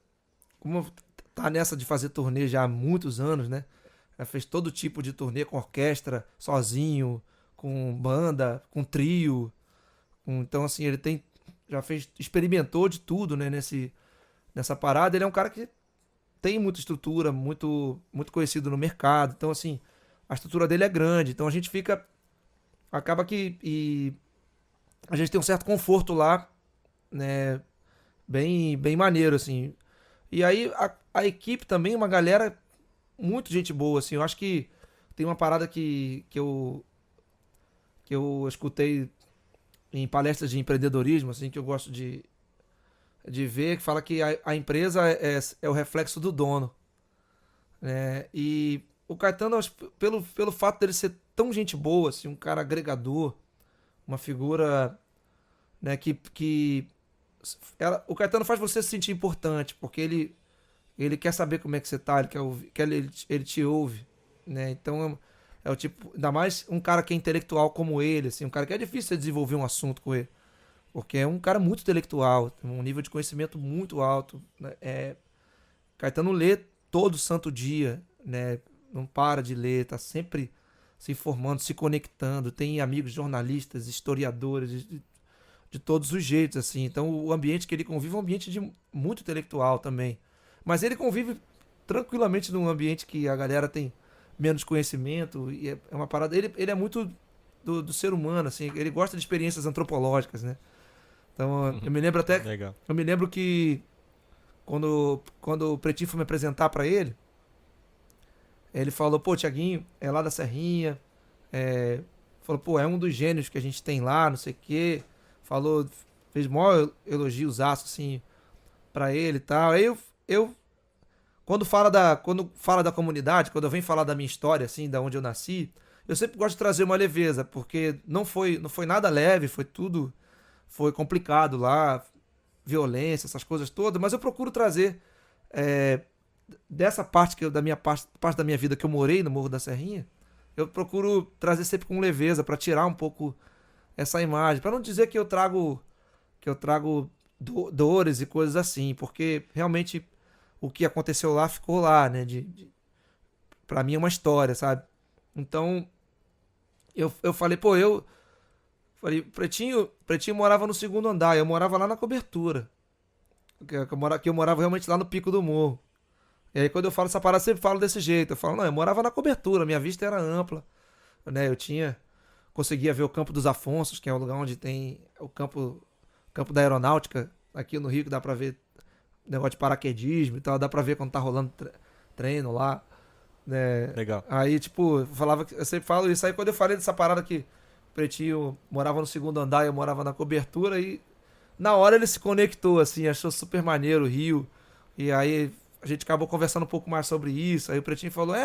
como tá nessa de fazer turnê já há muitos anos, né? Já fez todo tipo de turnê com orquestra, sozinho, com banda, com trio. Então, assim, experimentou de tudo, né? Nessa parada. Ele é um cara que tem muita estrutura, muito, muito conhecido no mercado. Então, assim, a estrutura dele é grande. Então a gente fica. Acaba que. E a gente tem um certo conforto lá, né? Bem, bem maneiro, assim. E aí a equipe também, uma galera muito gente boa, assim. Eu acho que tem uma parada que eu escutei em palestras de empreendedorismo, assim, que eu gosto de ver, que fala que a empresa é o reflexo do dono, né? E o Caetano, acho que pelo fato dele ser tão gente boa, assim, um cara agregador, uma figura, né, o Caetano faz você se sentir importante, porque ele quer saber como é que você tá, ele quer ouvir, ele te ouve, né? Então é o tipo, ainda mais um cara que é intelectual como ele, assim, um cara que é difícil você desenvolver um assunto com ele, porque é um cara muito intelectual, tem um nível de conhecimento muito alto, né? Caetano lê todo santo dia, né? Não para de ler, tá sempre se informando, se conectando, tem amigos jornalistas, historiadores, de todos os jeitos, assim. Então o ambiente que ele convive é um ambiente muito intelectual também. Mas ele convive tranquilamente num ambiente que a galera tem menos conhecimento, e é uma parada. Ele é muito do ser humano, assim, ele gosta de experiências antropológicas, né? Então eu me lembro até. Legal. Eu me lembro que quando o Pretinho foi me apresentar pra ele, ele falou, pô, Tiaguinho, é lá da Serrinha, falou, pô, é um dos gênios que a gente tem lá, não sei o quê. Falou, fez maior elogiozaço, assim, pra ele e tal. Aí eu quando fala da comunidade, quando eu venho falar da minha história, assim, da onde eu nasci, eu sempre gosto de trazer uma leveza, porque não foi nada leve, foi complicado lá, violência, essas coisas todas, mas eu procuro trazer dessa parte da minha parte da minha vida que eu morei no Morro da Serrinha, eu procuro trazer sempre com leveza para tirar um pouco essa imagem, para não dizer que eu trago dores e coisas assim, porque realmente o que aconteceu lá ficou lá, né? Pra mim é uma história, sabe? Então eu falei, pô, Pretinho morava no segundo andar, eu morava lá na cobertura, que eu morava realmente lá no pico do morro. E aí quando eu falo essa parada, eu sempre falo desse jeito, eu falo, não, eu morava na cobertura, minha vista era ampla, né? Conseguia ver o Campo dos Afonsos, que é o lugar onde tem o campo da aeronáutica, aqui no Rio, que dá pra ver negócio de paraquedismo e tal, dá pra ver quando tá rolando treino lá, né? Legal. Aí, tipo, eu sempre falo isso, aí quando eu falei dessa parada que o Pretinho morava no segundo andar e eu morava na cobertura, e na hora ele se conectou, assim, achou super maneiro o Rio, e aí a gente acabou conversando um pouco mais sobre isso, aí o Pretinho falou,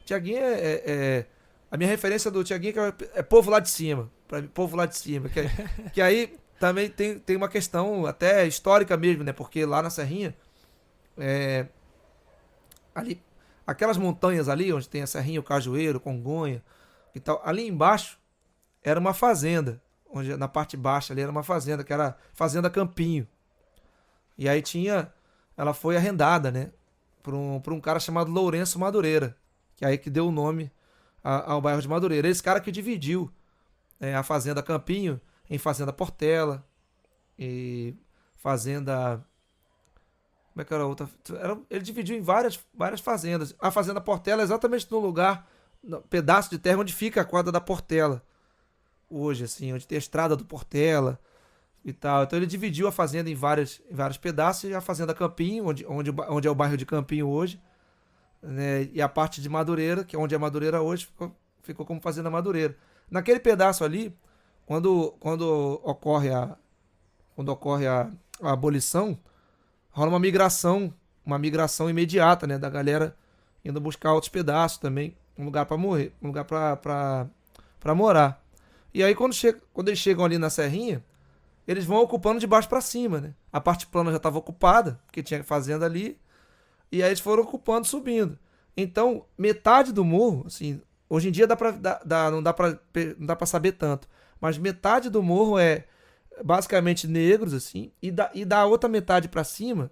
Tiaguinho a minha referência do Tiaguinho é povo lá de cima, povo lá de cima, que aí também tem uma questão até histórica mesmo, né? Porque lá na Serrinha, ali, aquelas montanhas ali, onde tem a Serrinha, o Cajueiro, Congonha e tal, ali embaixo era uma fazenda, onde na parte baixa ali era uma fazenda, que era Fazenda Campinho. E aí ela foi arrendada, né? Por um cara chamado Lourenço Madureira, que é aí que deu o nome ao bairro de Madureira. Esse cara que dividiu a Fazenda Campinho em Fazenda Portela e Fazenda... Como é que era a outra? Ele dividiu em várias fazendas. A Fazenda Portela é exatamente no lugar, no pedaço de terra onde fica a quadra da Portela. Hoje, assim, onde tem a estrada do Portela e tal. Então ele dividiu a fazenda em vários pedaços, e a Fazenda Campinho, onde é o bairro de Campinho hoje, né? E a parte de Madureira, que é onde é Madureira hoje, ficou como Fazenda Madureira. Naquele pedaço ali, quando ocorre a abolição, rola uma migração imediata, né, da galera indo buscar outros pedaços também, um lugar para morrer, um lugar para morar. E aí quando eles chegam ali na Serrinha, eles vão ocupando de baixo para cima, né? A parte plana já estava ocupada, porque tinha fazenda ali, e aí eles foram ocupando, subindo. Então, metade do morro, assim, hoje em dia não dá para saber tanto, mas metade do morro é basicamente negros, assim, e da outra metade para cima,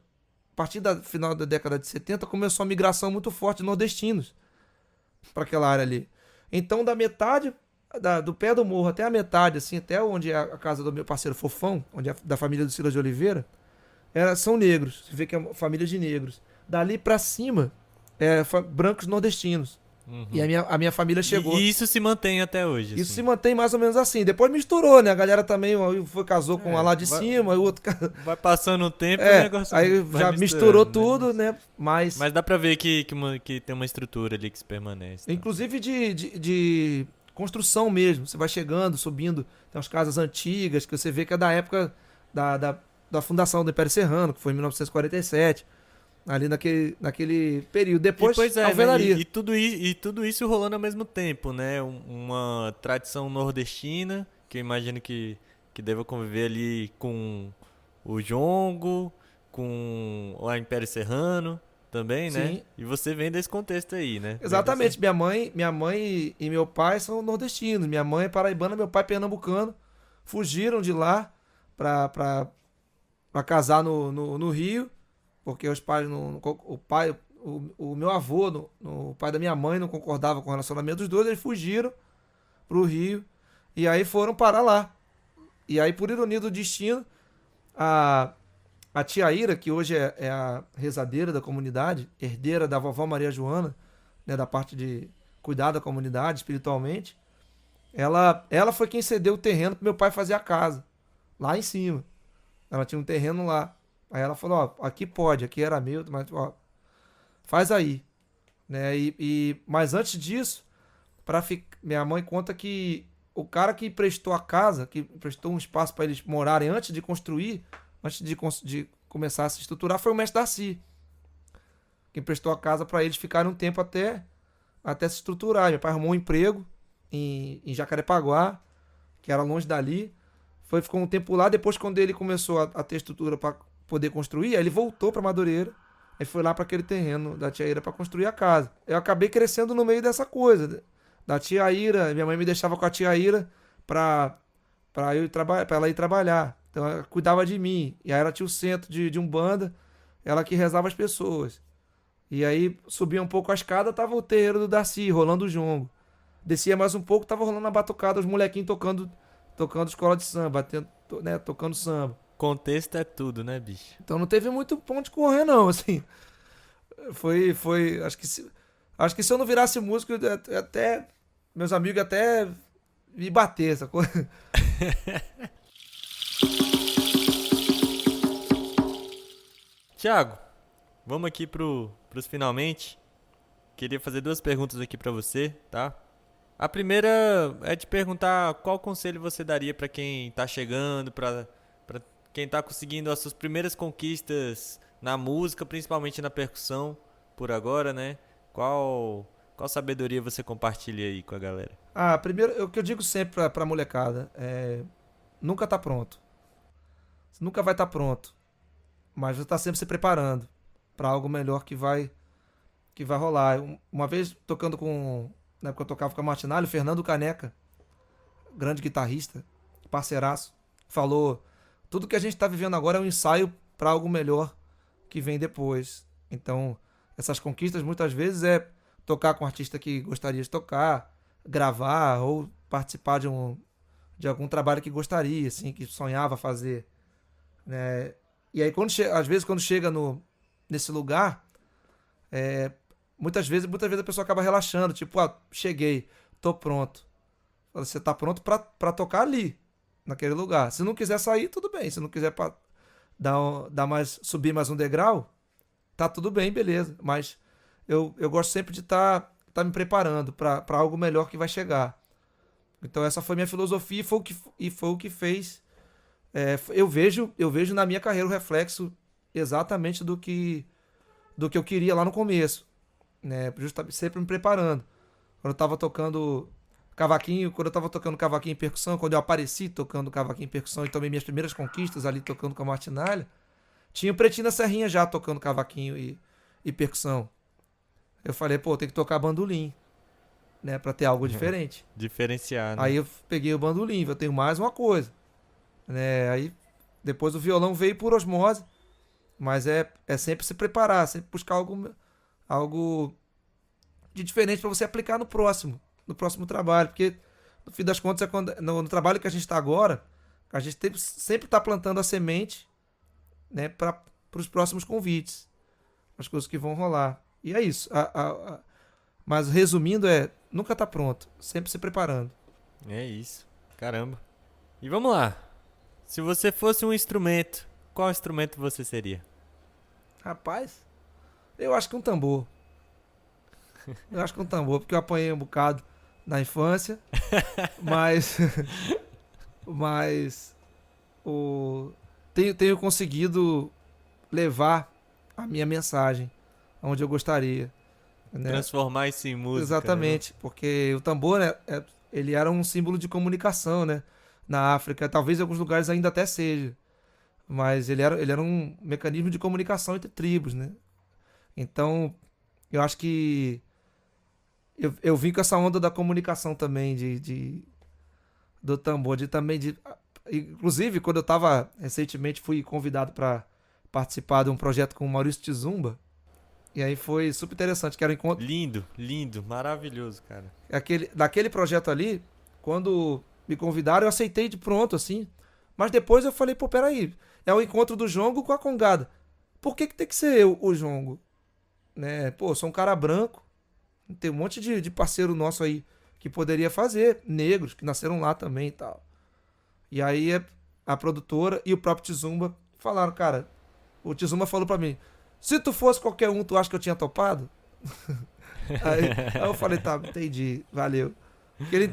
a partir do final da década de 70, começou a migração muito forte de nordestinos para aquela área ali. Então, da metade, do pé do morro até a metade, assim, até onde é a casa do meu parceiro Fofão, onde é da família do Silas de Oliveira, são negros. Você vê que é uma família de negros. Dali pra cima, brancos nordestinos. Uhum. E a minha família chegou. E isso se mantém até hoje. Isso assim. se mantém mais ou menos assim. Depois misturou, né? A galera também casou com a lá de cima, o outro... Vai passando o tempo e o negócio aí vai já misturou tudo, né? Mas dá pra ver que tem uma estrutura ali que se permanece. Tá? inclusive de construção mesmo. Você vai chegando, subindo. Tem umas casas antigas que você vê que é da época da fundação do Império Serrano, que foi em 1947. Ali naquele período. Depois, né? alvenaria. E tudo isso rolando ao mesmo tempo, né? Uma tradição nordestina, que eu imagino que deva conviver ali com o jongo, com o Império Serrano também, né? Sim. E você vem desse contexto aí, né? Exatamente. Minha mãe e meu pai são nordestinos. Minha mãe é paraibana, meu pai é pernambucano. Fugiram de lá pra casar no Rio. Porque os pais o meu avô, o pai da minha mãe, não concordava com o relacionamento dos dois, eles fugiram pro Rio e aí foram parar lá. E aí, por ironia do destino, a tia Ira, que hoje é a rezadeira da comunidade, herdeira da vovó Maria Joana, né, da parte de cuidar da comunidade espiritualmente, ela foi quem cedeu o terreno pro meu pai fazer a casa, lá em cima. Ela tinha um terreno lá. Aí ela falou, ó, aqui pode, aqui era meu, mas ó, faz aí. Né? Mas antes disso, minha mãe conta que o cara que emprestou a casa, que emprestou um espaço para eles morarem antes de construir, antes de começar a se estruturar, foi o mestre Darcy. Que emprestou a casa para eles ficarem um tempo até se estruturar. Meu pai arrumou um emprego em Jacarepaguá, que era longe dali. Ficou um tempo lá, depois quando ele começou a ter estrutura para poder construir, aí ele voltou para Madureira, aí foi lá para aquele terreno da tia Ira para construir a casa. Eu acabei crescendo no meio dessa coisa, da tia Ira, minha mãe me deixava com a tia Ira para ela ir trabalhar, então ela cuidava de mim, e aí ela tinha o centro de Umbanda, ela que rezava as pessoas, e aí subia um pouco a escada, tava o terreiro do Darcy, rolando o jongo, descia mais um pouco, tava rolando a batucada, os molequinhos tocando escola de samba, tocando samba. Contexto é tudo, né, bicho? Então não teve muito ponto de correr, não, assim. Foi. Acho que se eu não virasse músico, até. Meus amigos até me bater, essa coisa. Thiago, vamos aqui pros finalmente. Queria fazer 2 perguntas aqui pra você, tá? A primeira é te perguntar qual conselho você daria pra quem tá chegando, pra quem tá conseguindo as suas primeiras conquistas na música, principalmente na percussão, por agora, né? Qual sabedoria você compartilha aí com a galera? Primeiro, o que eu digo sempre pra molecada nunca tá pronto. Você nunca vai estar pronto. Mas você tá sempre se preparando pra algo melhor que vai rolar. Uma vez tocando na época eu tocava com a Martinalha, o Fernando Caneca, grande guitarrista, parceiraço, falou: tudo que a gente está vivendo agora é um ensaio para algo melhor que vem depois. Então, essas conquistas muitas vezes é tocar com um artista que gostaria de tocar, gravar ou participar de algum trabalho que gostaria, assim, que sonhava fazer, né? E aí, às vezes, quando chega nesse lugar, muitas vezes a pessoa acaba relaxando, tipo, cheguei, tô pronto. Você tá pronto para tocar ali, naquele lugar. Se não quiser sair, tudo bem. Se não quiser subir mais um degrau, tá tudo bem, beleza. Mas eu gosto sempre de tá me preparando para algo melhor que vai chegar. Então essa foi minha filosofia e foi o que fez. Eu vejo na minha carreira o reflexo exatamente do que eu queria lá no começo, né? Justamente sempre me preparando. Quando eu tava tocando cavaquinho em percussão, quando eu apareci tocando cavaquinho em percussão e tomei minhas primeiras conquistas ali tocando com a Martinalha, tinha o Pretinho da Serrinha já tocando cavaquinho e percussão. Eu falei, pô, tem que tocar bandolim, né, pra ter algo diferente. Diferenciar, né? Aí eu peguei o bandolim, eu tenho mais uma coisa, né? Aí depois o violão veio por osmose, mas é sempre se preparar, sempre buscar algo de diferente para você aplicar no próximo trabalho, porque no fim das contas no trabalho que a gente está agora, a gente sempre está plantando a semente, né, para os próximos convites. as coisas que vão rolar. E é isso. Mas resumindo nunca tá pronto, sempre se preparando. É isso. Caramba. E vamos lá. Se você fosse um instrumento, qual instrumento você seria? Rapaz, eu acho que um tambor. Porque eu apanhei um bocado na infância, mas mas tenho conseguido levar a minha mensagem aonde eu gostaria, né? Transformar isso em música. Exatamente, porque o tambor, né, ele era um símbolo de comunicação, né? Na África, talvez em alguns lugares ainda até seja, mas ele era um mecanismo de comunicação entre tribos, né? Então, eu acho que eu vim com essa onda da comunicação também, do tambor, inclusive, quando eu estava recentemente, fui convidado para participar de um projeto com o Maurício Tizumba, e aí foi super interessante, que era um encontro... Lindo, lindo, maravilhoso, cara. Daquele projeto ali, quando me convidaram, eu aceitei de pronto, assim, mas depois eu falei, pô, peraí, é o encontro do jongo com a congada. Por que tem que ser eu, o jongo? Né? Pô, sou um cara branco, tem um monte de parceiro nosso aí que poderia fazer, negros, que nasceram lá também e tal. E aí a produtora e o próprio Tizumba falaram, cara, o Tizumba falou pra mim, se tu fosse qualquer um, tu acha que eu tinha topado? aí eu falei, tá, entendi, valeu. Ele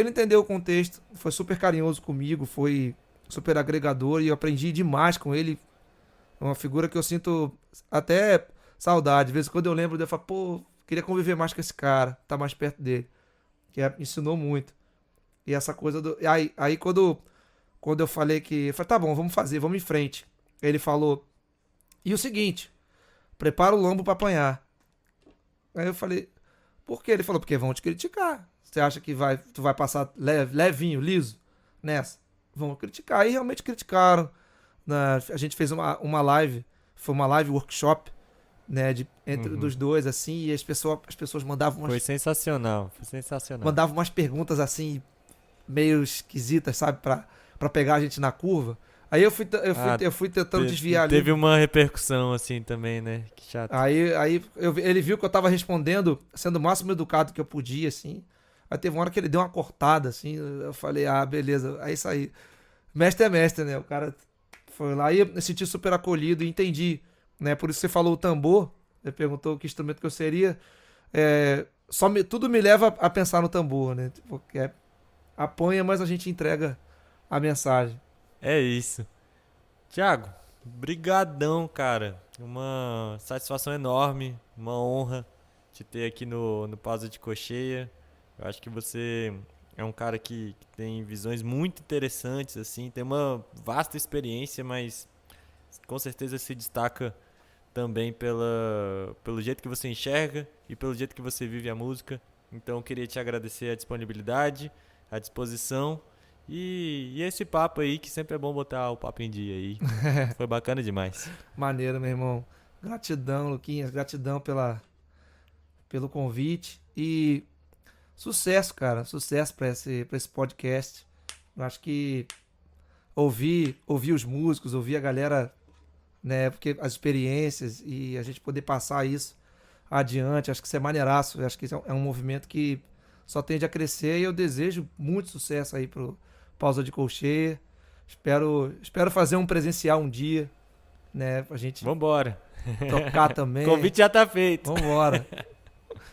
entendeu o contexto, foi super carinhoso comigo, foi super agregador e eu aprendi demais com ele. É uma figura que eu sinto até saudade. De vez em quando eu lembro dele, eu falo, pô, queria conviver mais com esse cara, estar mais perto dele. Que ensinou muito. E essa coisa do... Aí quando eu falei eu falei, tá bom, vamos fazer, vamos em frente. Ele falou, e o seguinte, prepara o lombo pra apanhar. Aí eu falei, por quê? Ele falou, porque vão te criticar. Você acha que tu vai passar levinho, liso, nessa? Vão criticar. Aí realmente criticaram. A gente fez uma live, foi uma live workshop, né, entre dos dois, assim, e as pessoas mandavam Foi sensacional. Mandavam umas perguntas, assim, meio esquisitas, sabe, pra pegar a gente na curva. Aí eu fui tentando desviar ali. Teve uma repercussão, assim, também, né? Que chato. Aí ele viu que eu tava respondendo, sendo o máximo educado que eu podia, assim. Aí teve uma hora que ele deu uma cortada, assim, eu falei, beleza, aí saí. Mestre é mestre, né? O cara foi lá e eu me senti super acolhido e entendi, né? Por isso você falou o tambor, você perguntou que instrumento que eu seria. Tudo me leva a pensar no tambor, né? Porque apanha, mas a gente entrega a mensagem. É isso. Thiago, brigadão, cara. Uma satisfação enorme, uma honra te ter aqui no Pausa de Cocheia. Eu acho que você é um cara que tem visões muito interessantes, assim, tem uma vasta experiência, mas com certeza se destaca também pelo jeito que você enxerga e pelo jeito que você vive a música. Então eu queria te agradecer a disponibilidade, a disposição e esse papo aí, que sempre é bom botar o papo em dia aí. Foi bacana demais. Maneiro, meu irmão. Gratidão, Luquinhas, gratidão pelo convite e sucesso, cara, sucesso pra esse podcast. Eu acho que ouvir os músicos, ouvir a galera, né, porque as experiências e a gente poder passar isso adiante, acho que isso é maneiraço. Eu acho que isso é um movimento que só tende a crescer e eu desejo muito sucesso aí pro Pausa de Cocheia. Espero fazer um presencial um dia, né, pra gente Vambora. tocar também. O convite já tá feito. Vambora.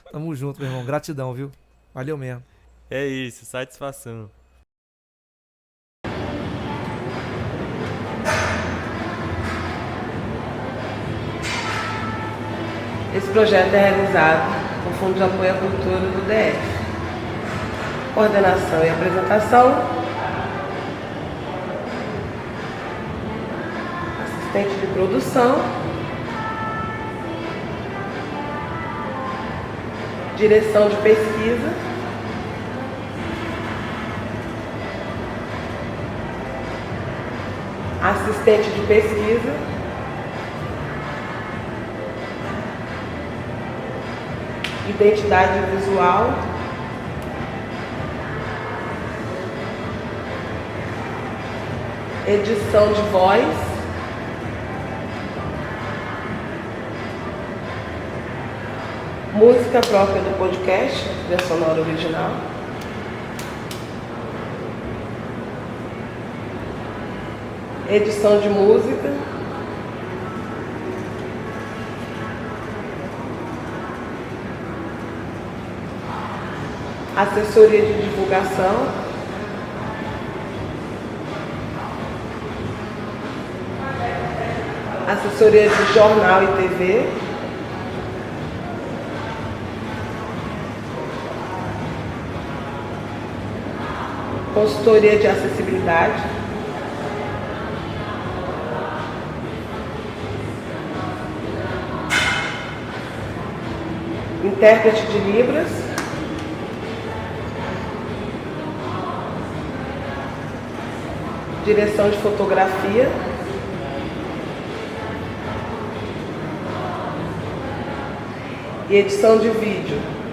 Tamo junto, meu irmão. Gratidão, viu? Valeu mesmo. É isso, satisfação. Esse projeto é realizado com o Fundo de Apoio à Cultura do DF. Coordenação e apresentação, assistente de produção, direção de pesquisa, assistente de pesquisa, identidade visual, edição de voz, Música própria do podcast, trilha sonora original. Edição de música. Assessoria de divulgação. Assessoria de jornal e TV. Consultoria de acessibilidade. Intérprete de Libras. Direção de fotografia. E edição de vídeo.